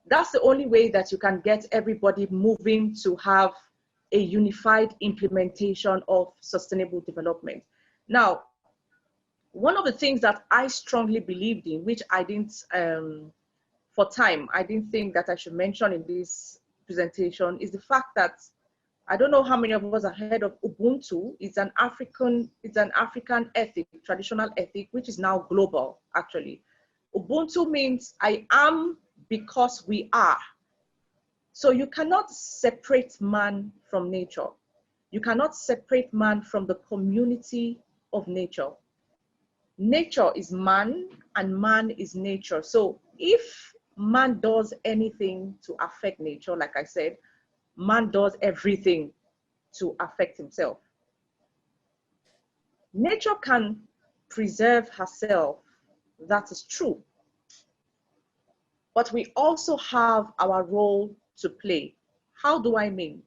That's the only way that you can get everybody moving to have a unified implementation of sustainable development. Now, one of the things that I strongly believed in, which I didn't, for time, I didn't think that I should mention in this presentation, is the fact that I don't know how many of us have heard of Ubuntu. It's an African ethic, traditional ethic, which is now global, actually. Ubuntu means I am because we are. So you cannot separate man from nature. You cannot separate man from the community of nature. nature is man and man is nature. So if man does anything to affect nature, like I said, man does everything to affect himself. Nature can preserve herself, that is true. But we also have our role to play. How do I mean?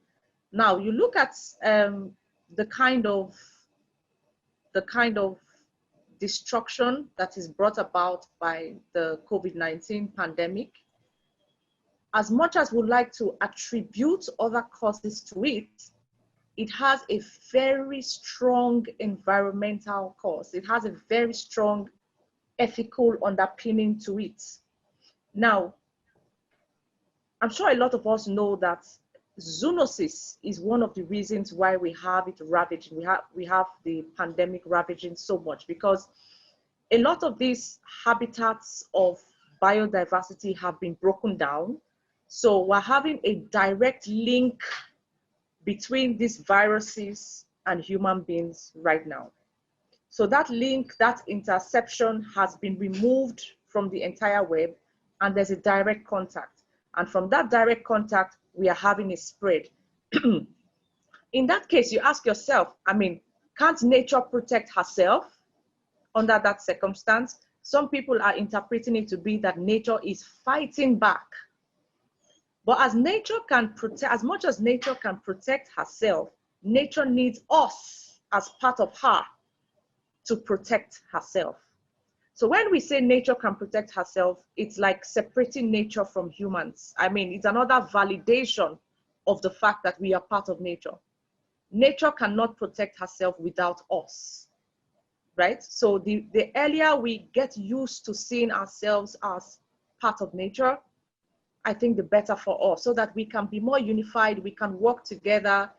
Now, you look at the kind of destruction that is brought about by the COVID-19 pandemic. As much as we'd like to attribute other causes to it, it has a very strong environmental cause. It has a very strong ethical underpinning to it. Now, I'm sure a lot of us know that zoonosis is one of the reasons why we have it ravaging. We have the pandemic ravaging so much, because a lot of these habitats of biodiversity have been broken down. So we're having a direct link between these viruses and human beings right now. So that link, that interception has been removed from the entire web, and there's a direct contact. And from that direct contact, we are having a spread. In that case, you ask yourself, I mean, can't nature protect herself under that circumstance? Some people are interpreting it to be that nature is fighting back. But as nature can protect, as much as nature can protect herself, nature needs us as part of her to protect herself. So when we say nature can protect herself, it's like separating nature from humans. I mean, it's another validation of the fact that we are part of nature. Nature cannot protect herself without us, right? So the earlier we get used to seeing ourselves as part of nature, I think the better for us, so that we can be more unified, we can work together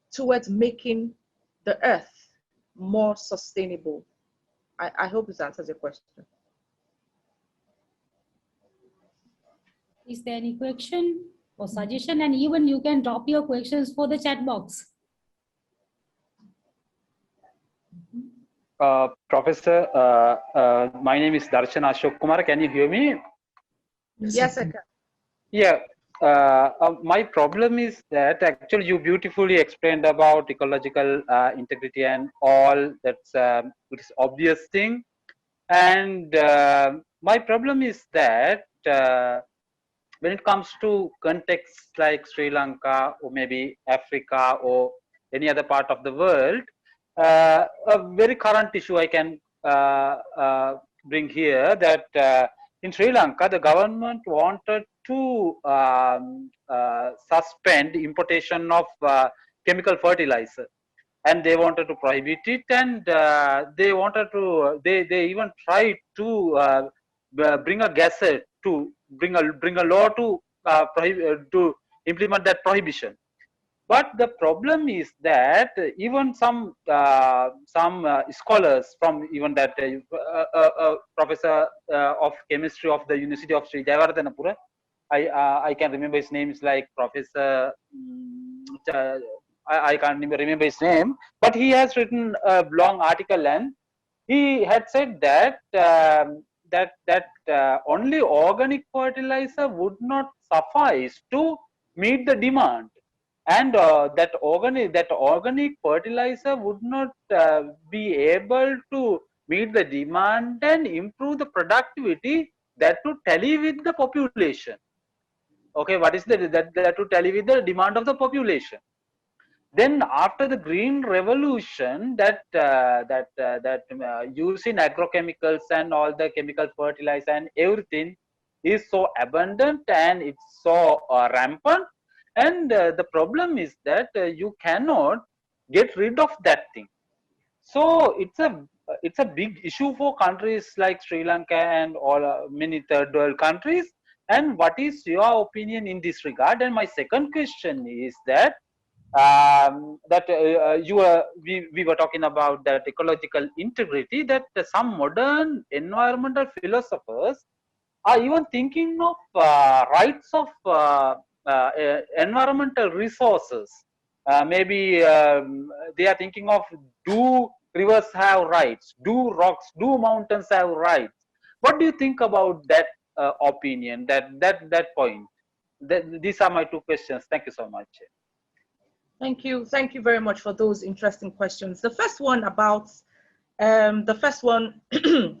towards making the earth more sustainable. I hope this answers your question. Is there any question or suggestion? And even you can drop your questions for the chat box. Professor, my name is Darshan Ashok Kumar. Can you hear me? Yes, I can. Yeah. My problem is that actually you beautifully explained about ecological integrity and all. That's it is obvious thing. And my problem is that when it comes to contexts like Sri Lanka or maybe Africa or any other part of the world, a very current issue I can bring here, that in Sri Lanka, the government wanted to suspend importation of chemical fertilizer, and they wanted to prohibit it, and they wanted to, they even tried to bring a gazette to bring a law to implement that prohibition. But the problem is that even some scholars from even that professor of chemistry of the University of Jayewardenepura, I can remember his name is like Professor. I can't remember his name, but he has written a long article, and he had said that only organic fertilizer would not suffice to meet the demand, and that organic fertilizer would not be able to meet the demand and improve the productivity that to tally with the population. Okay, what is that to tally with the demand of the population? Then after the green revolution, that use in agrochemicals and all the chemical fertilizer and everything is so abundant and it's so rampant, and the problem is that you cannot get rid of that thing. So it's a big issue for countries like Sri Lanka and all many third world countries. And what is your opinion in this regard? And my second question is that we were talking about that ecological integrity, that some modern environmental philosophers are even thinking of rights of environmental resources. Maybe they are thinking of, do rivers have rights? Do rocks, do mountains have rights? What do you think about that opinion, that point? These are my two questions. Thank you so much. Thank you. Thank you very much for those interesting questions. The first one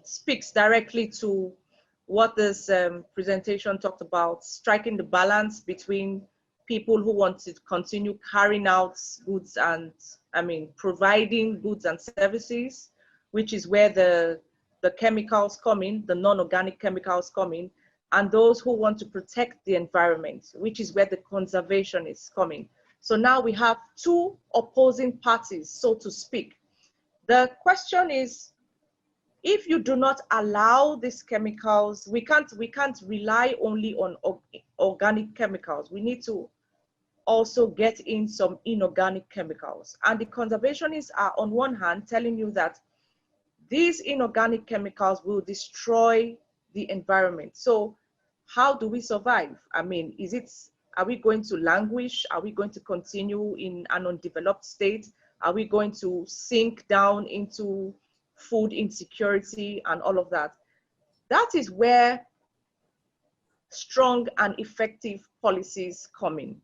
speaks directly to what this presentation talked about, striking the balance between people who want to continue carrying out goods and, providing goods and services, which is where the chemicals come in, the non-organic chemicals come in, and those who want to protect the environment, which is where the conservation is coming. So now we have two opposing parties, so to speak. The question is, if you do not allow these chemicals, we can't rely only on organic chemicals. We need to also get in some inorganic chemicals. And the conservationists are on one hand telling you that these inorganic chemicals will destroy the environment. So how do we survive? Are we going to languish? Are we going to continue in an undeveloped state? Are we going to sink down into food insecurity and all of that? That is where strong and effective policies come in.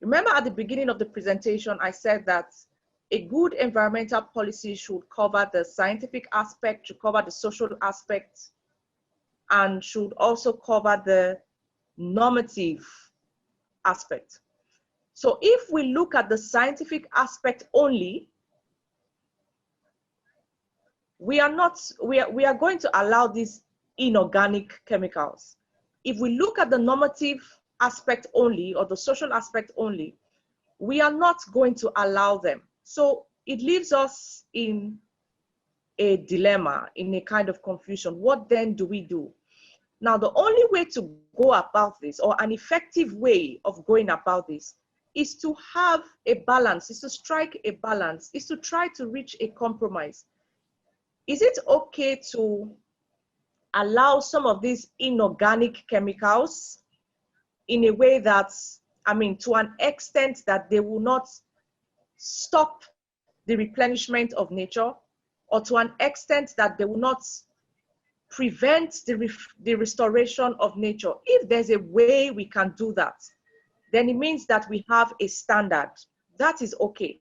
Remember at the beginning of the presentation, I said that a good environmental policy should cover the scientific aspect, should cover the social aspect, and should also cover the normative aspect. So if we look at the scientific aspect only, we are going to allow these inorganic chemicals. If we look at the normative aspect only, or the social aspect only, we are not going to allow them. So it leaves us in a dilemma, in a kind of confusion. What then do we do? Now, the only way to go about this, or an effective way of going about this, is to have a balance, is to strike a balance, is to try to reach a compromise. Is it okay to allow some of these inorganic chemicals in a way that, to an extent that they will not stop the replenishment of nature, or to an extent that they will not prevent the restoration of nature? If there's a way we can do that, then it means that we have a standard. That is okay.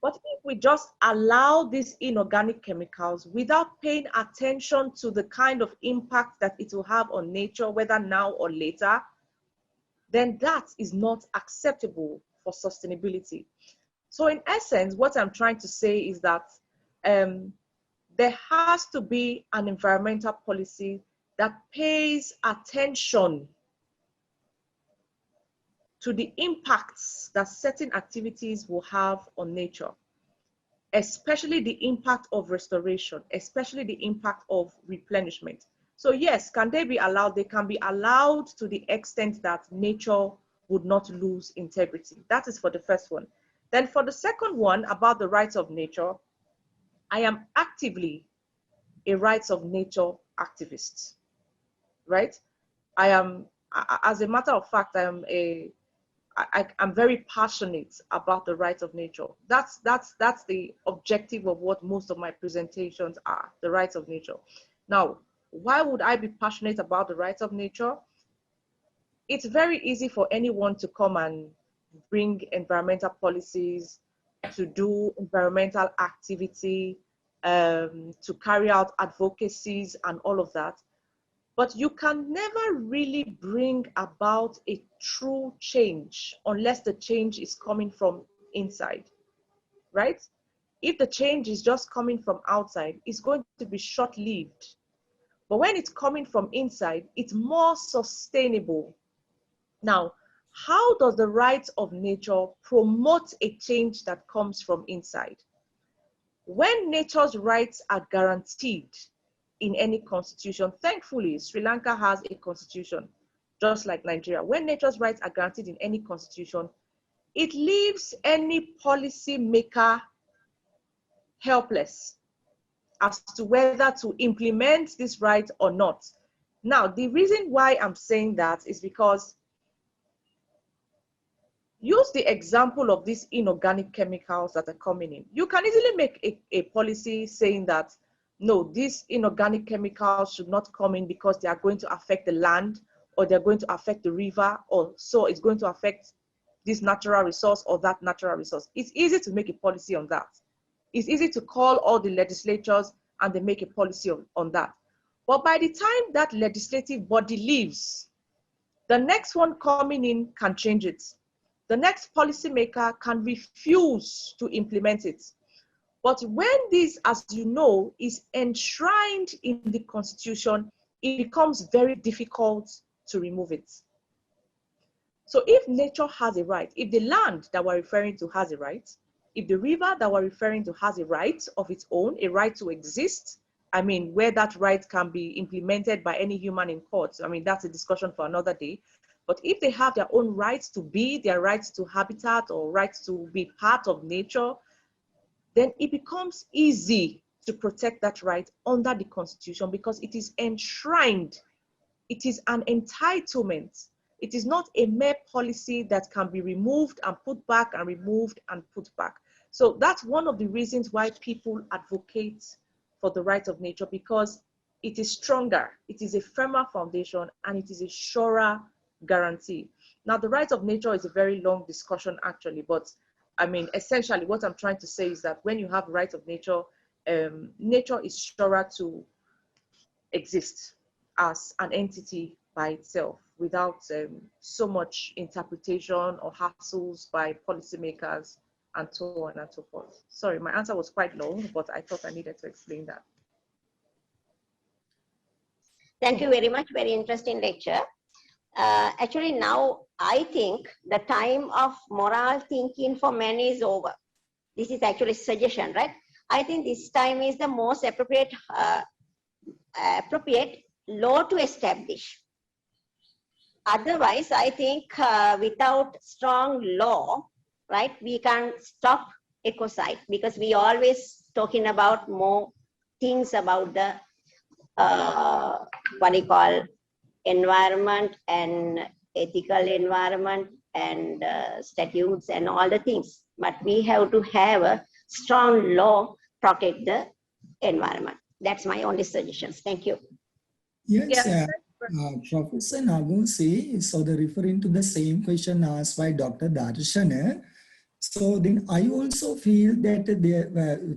But if we just allow these inorganic chemicals without paying attention to the kind of impact that it will have on nature, whether now or later, then that is not acceptable for sustainability. So in essence, what I'm trying to say is that there has to be an environmental policy that pays attention to the impacts that certain activities will have on nature, especially the impact of restoration, especially the impact of replenishment. So yes, can they be allowed? They can be allowed to the extent that nature would not lose integrity. That is for the first one. Then for the second one, about the rights of nature, I am actively a rights of nature activist, right? I am, as a matter of fact, I'm very passionate about the rights of nature. That's the objective of what most of my presentations are, the rights of nature. Now, why would I be passionate about the rights of nature? It's very easy for anyone to come and bring environmental policies, to do environmental activity, to carry out advocacies and all of that. But you can never really bring about a true change unless the change is coming from inside, right? If the change is just coming from outside, it's going to be short-lived. But when it's coming from inside, it's more sustainable. Now, how does the rights of nature promote a change that comes from inside? When nature's rights are guaranteed in any constitution, thankfully, Sri Lanka has a constitution, just like Nigeria. When nature's rights are guaranteed in any constitution, it leaves any policy maker helpless as to whether to implement this right or not. Now, the reason why I'm saying that is because use the example of these inorganic chemicals that are coming in. You can easily make a policy saying that, no, these inorganic chemicals should not come in because they are going to affect the land, or they're going to affect the river, or so it's going to affect this natural resource or that natural resource. It's easy to make a policy on that. It's easy to call all the legislatures and they make a policy on that. But by the time that legislative body leaves, the next one coming in can change it. The next policymaker can refuse to implement it. But when this, as you know, is enshrined in the Constitution, it becomes very difficult to remove it. So if nature has a right, if the land that we're referring to has a right, if the river that we're referring to has a right of its own, a right to exist, I mean, where that right can be implemented by any human in court, I mean, that's a discussion for another day. But if they have their own rights to be, their rights to habitat or rights to be part of nature, then it becomes easy to protect that right under the Constitution because it is enshrined. It is an entitlement. It is not a mere policy that can be removed and put back and removed and put back. So that's one of the reasons why people advocate for the right of nature, because it is stronger, it is a firmer foundation, and it is a surer guarantee. Now, the right of nature is a very long discussion actually, but I mean, essentially what I'm trying to say is that when you have right of nature, nature is surer to exist as an entity by itself without so much interpretation or hassles by policymakers and so on and so forth. Sorry, my answer was quite long, but I thought I needed to explain that. Thank you very much. Very interesting lecture. Actually, now I think the time of moral thinking for men is over. This is actually a suggestion, right? I think this time is the most appropriate law to establish. Otherwise, I think without strong law, right, we can stop ecocide, because we always talking about more things about the what we call environment and ethical environment and statutes and all the things. But we have to have a strong law protect the environment. That's my only suggestions. Thank you. Yes, Professor Ngozi, so the referring to the same question asked by Dr. Darshana. So then I also feel that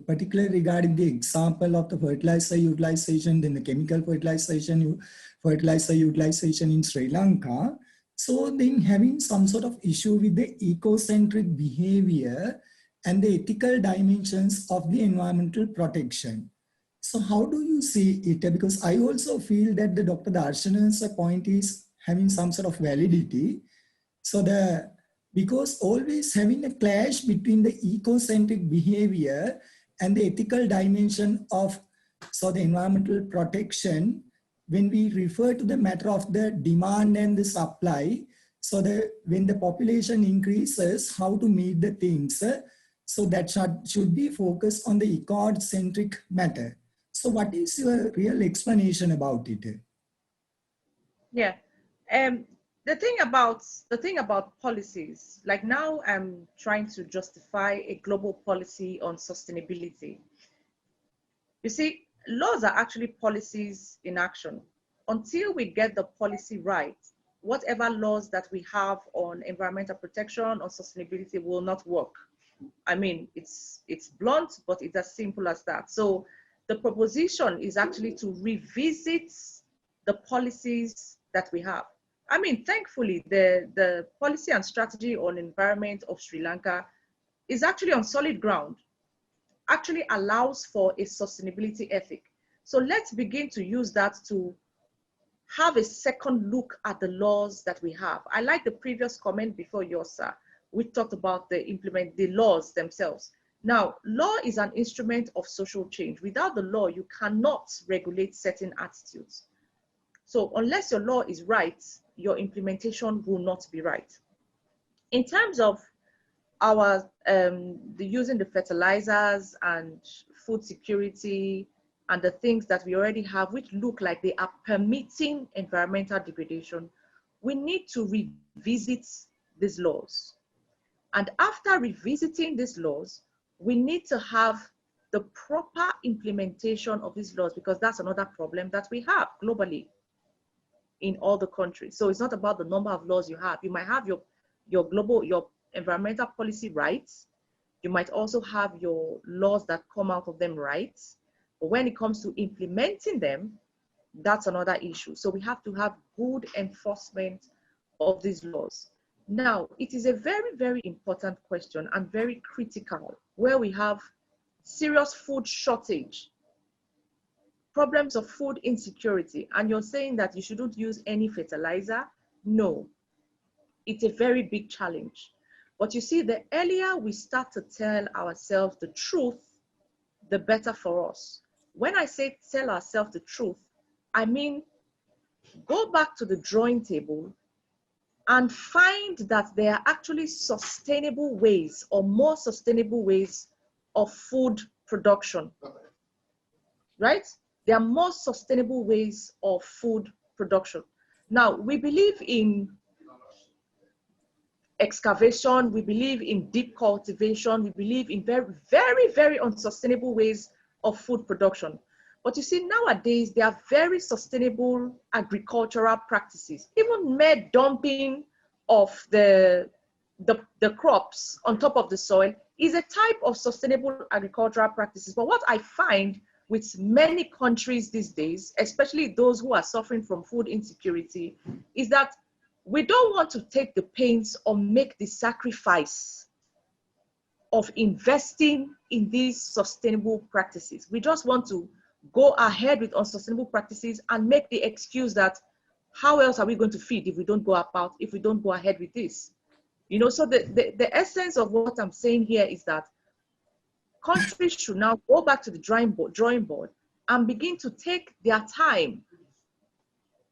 particularly regarding the example of the fertilizer utilization, then the chemical fertilizer utilization in Sri Lanka. So then having some sort of issue with the ecocentric behavior and the ethical dimensions of the environmental protection. So how do you see it? Because I also feel that the Dr. Darshana's point is having some sort of validity. So because always having a clash between the ecocentric behavior and the ethical dimension of the environmental protection, when we refer to the matter of the demand and the supply, so when the population increases, how to meet the things, so that should be focused on the ecocentric matter. So what is your real explanation about it? Yeah, the thing about policies, like now I'm trying to justify a global policy on sustainability. You see, laws are actually policies in action. Until we get the policy right, whatever laws that we have on environmental protection or sustainability will not work. I mean, it's blunt, but it's as simple as that. So the proposition is actually to revisit the policies that we have. I mean, thankfully, the policy and strategy on environment of Sri Lanka is actually on solid ground, actually allows for a sustainability ethic. So let's begin to use that to have a second look at the laws that we have. I like the previous comment before yours, sir. We talked about the laws themselves. Now, law is an instrument of social change. Without the law, you cannot regulate certain attitudes. So unless your law is right, your implementation will not be right. In terms of our using the fertilizers and food security and the things that we already have, which look like they are permitting environmental degradation, we need to revisit these laws. And after revisiting these laws, we need to have the proper implementation of these laws, because that's another problem that we have globally in all the countries. So it's not about the number of laws you have. You might have your global, your environmental policy rights. You might also have your laws that come out of them rights. But when it comes to implementing them, that's another issue. So we have to have good enforcement of these laws. Now, it is a very, very important question and very critical, where we have serious food shortage, problems of food insecurity, and you're saying that you shouldn't use any fertilizer. No, it's a very big challenge. But you see, the earlier we start to tell ourselves the truth, the better for us. When I say tell ourselves the truth, I mean, go back to the drawing table and find that there are actually sustainable ways, or more sustainable ways, of food production, right? There are more sustainable ways of food production. Now, we believe in excavation, we believe in deep cultivation, we believe in very, very, very unsustainable ways of food production. But you see, nowadays, there are very sustainable agricultural practices. Even mere dumping of the crops on top of the soil is a type of sustainable agricultural practices. But what I find with many countries these days, especially those who are suffering from food insecurity, is that we don't want to take the pains or make the sacrifice of investing in these sustainable practices. We just want to go ahead with unsustainable practices and make the excuse that how else are we going to feed if we don't go ahead with this? You know, so the essence of what I'm saying here is that countries should now go back to the drawing board and begin to take their time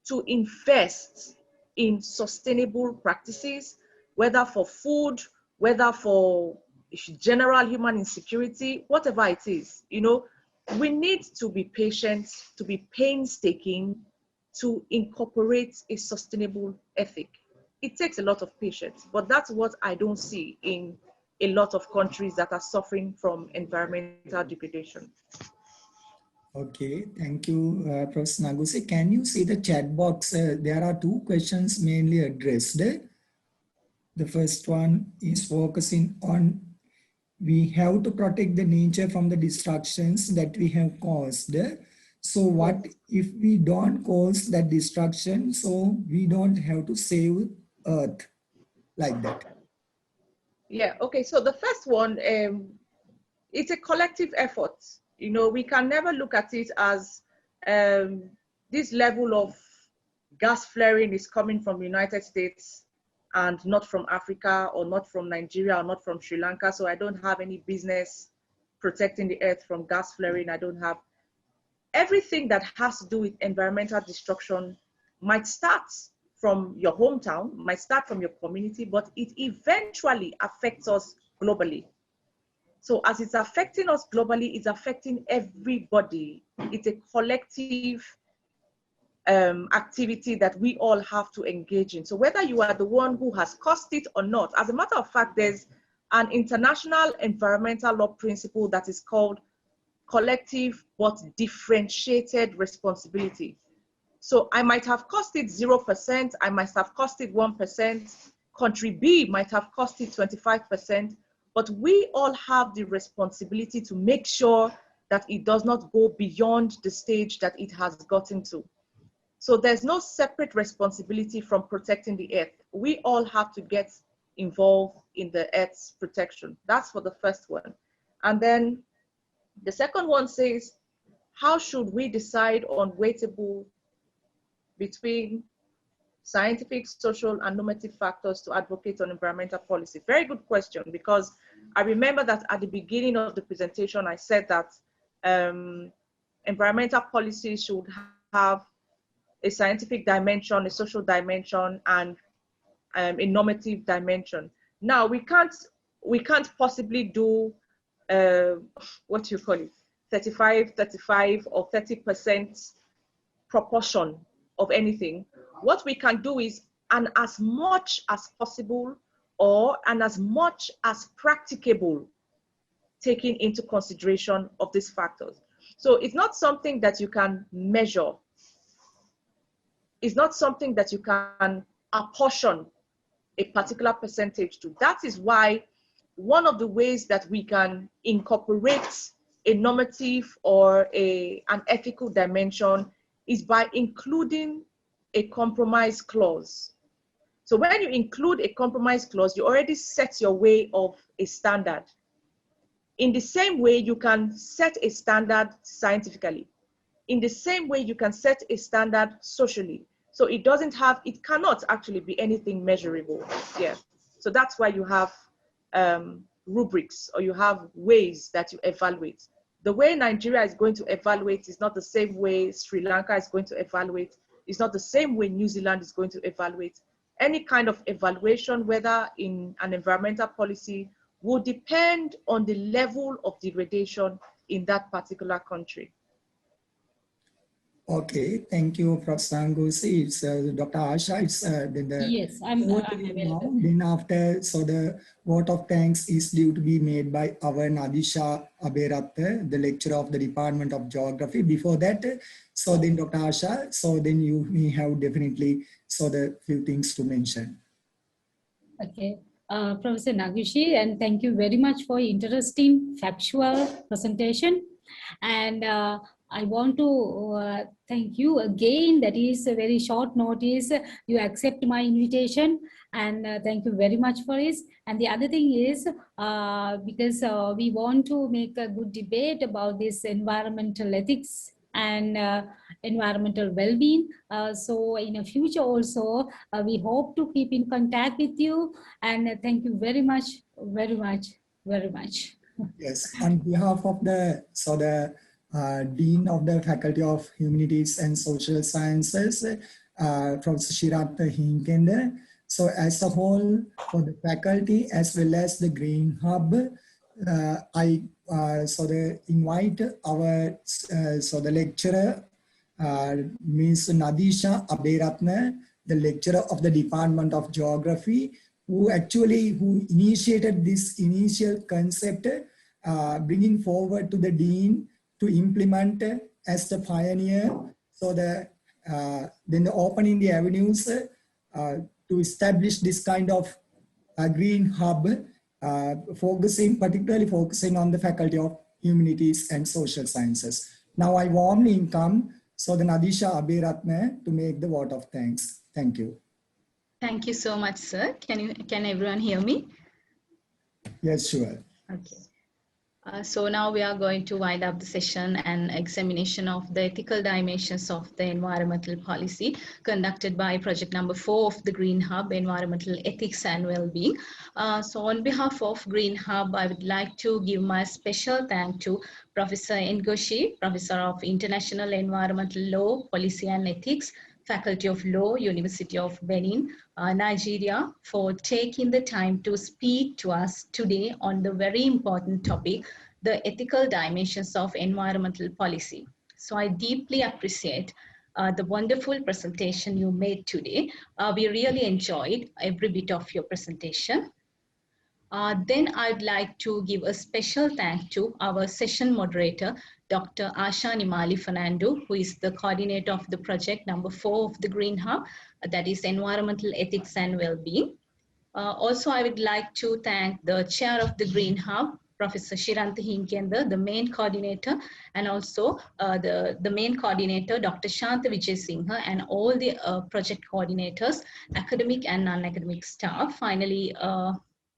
to invest in sustainable practices, whether for food, whether for general human insecurity, whatever it is. You know, we need to be patient, to be painstaking, to incorporate a sustainable ethic. It takes a lot of patience, but that's what I don't see in a lot of countries that are suffering from environmental degradation. Okay, thank you, Professor Ngozi. Can you see the chat box? There are two questions mainly addressed. The first one is focusing on we have to protect the nature from the destructions that we have caused. So what if we don't cause that destruction, so we don't have to save Earth like that? Yeah, okay, so the first one, it's a collective effort. You know, we can never look at it as this level of gas flaring is coming from the United States and not from Africa or not from Nigeria or not from Sri Lanka. So I don't have any business protecting the earth from gas flaring. I don't have everything that has to do with environmental destruction might start from your hometown, might start from your community, but it eventually affects us globally. So as it's affecting us globally, it's affecting everybody. It's a collective activity that we all have to engage in. So whether you are the one who has caused it or not, as a matter of fact, there's an international environmental law principle that is called collective but differentiated responsibility. So I might have caused it 0%, I might have caused it 1%, country B might have caused it 25%, but we all have the responsibility to make sure that it does not go beyond the stage that it has gotten to. So there's no separate responsibility from protecting the earth. We all have to get involved in the earth's protection. That's for the first one. And then the second one says, how should we decide on weightable between scientific, social, and normative factors to advocate on environmental policy? Very good question, because I remember that at the beginning of the presentation, I said that environmental policy should have a scientific dimension, a social dimension, and a normative dimension. Now, we can't possibly do what do you call it, 35 or 30% proportion of anything. What we can do is, and as much as possible, and as much as practicable, taking into consideration of these factors. So it's not something that you can measure. It's not something that you can apportion a particular percentage to. That is why one of the ways that we can incorporate a normative or an ethical dimension is by including a compromise clause. So when you include a compromise clause, you already set your way of a standard. In the same way, you can set a standard scientifically. In the same way, you can set a standard socially. So it cannot actually be anything measurable. Yeah. So that's why you have rubrics, or you have ways that you evaluate. The way Nigeria is going to evaluate is not the same way Sri Lanka is going to evaluate. It's not the same way New Zealand is going to evaluate. Any kind of evaluation, whether in an environmental policy, will depend on the level of degradation in that particular country. Okay, thank you, Professor Ngozi. It's Dr. Asha. It's then the Yes, I'm available. Then after, so the vote of thanks is due to be made by our Nadisha Aberatta, the lecturer of the Department of Geography. Before that, so then Dr. Asha, so then you may have definitely so the few things to mention. Okay, Professor Nagushi, and thank you very much for interesting factual presentation. And I want to thank you again. That is a very short notice. You accept my invitation, and thank you very much for this. And the other thing is, because we want to make a good debate about this environmental ethics and environmental well-being. So in the future also, we hope to keep in contact with you. And thank you very much, very much, very much. Yes, on behalf of the Dean of the Faculty of Humanities and Social Sciences, Professor Shirata Hinkende. So as a whole, for the faculty as well as the GreenHUB, I invite our the lecturer, Ms. Nadisha Aberatna, the lecturer of the Department of Geography, who initiated this initial concept, bringing forward to the dean to implement as the pioneer. So then the opening the avenues to establish this kind of GreenHUB, particularly focusing on the Faculty of Humanities and Social Sciences. Now I warmly welcome the Nadisha Aberatna to make the vote of thanks. Thank you. Thank you so much, sir. Can everyone hear me? Yes, sure. Okay. So now we are going to wind up the session and examination of the ethical dimensions of the environmental policy conducted by project number 4 of the GreenHUB, Environmental Ethics and Wellbeing. So on behalf of GreenHUB, I would like to give my special thank to Professor Ngozi, Professor of International Environmental Law, Policy and Ethics, Faculty of Law, University of Benin, Nigeria, for taking the time to speak to us today on the very important topic, the ethical dimensions of environmental policy. So I deeply appreciate the wonderful presentation you made today. We really enjoyed every bit of your presentation. Then I'd like to give a special thank to our session moderator, Dr. Asha Nimali Fernando, who is the coordinator of the project number 4 of the GreenHUB, that is Environmental Ethics and Wellbeing. Also, I would like to thank the chair of the GreenHUB, Professor Shiranta Hinkende, the main coordinator, and also the main coordinator, Dr. Shanta Vijay Singha, and all the project coordinators, academic and non-academic staff. Finally,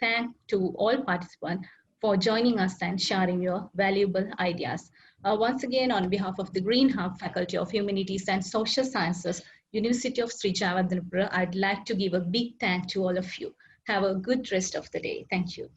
thank to all participants for joining us and sharing your valuable ideas. Once again, on behalf of the GreenHUB, Faculty of Humanities and Social Sciences, University of Sri Jayewardenepura, I'd like to give a big thank to all of you. Have a good rest of the day. Thank you.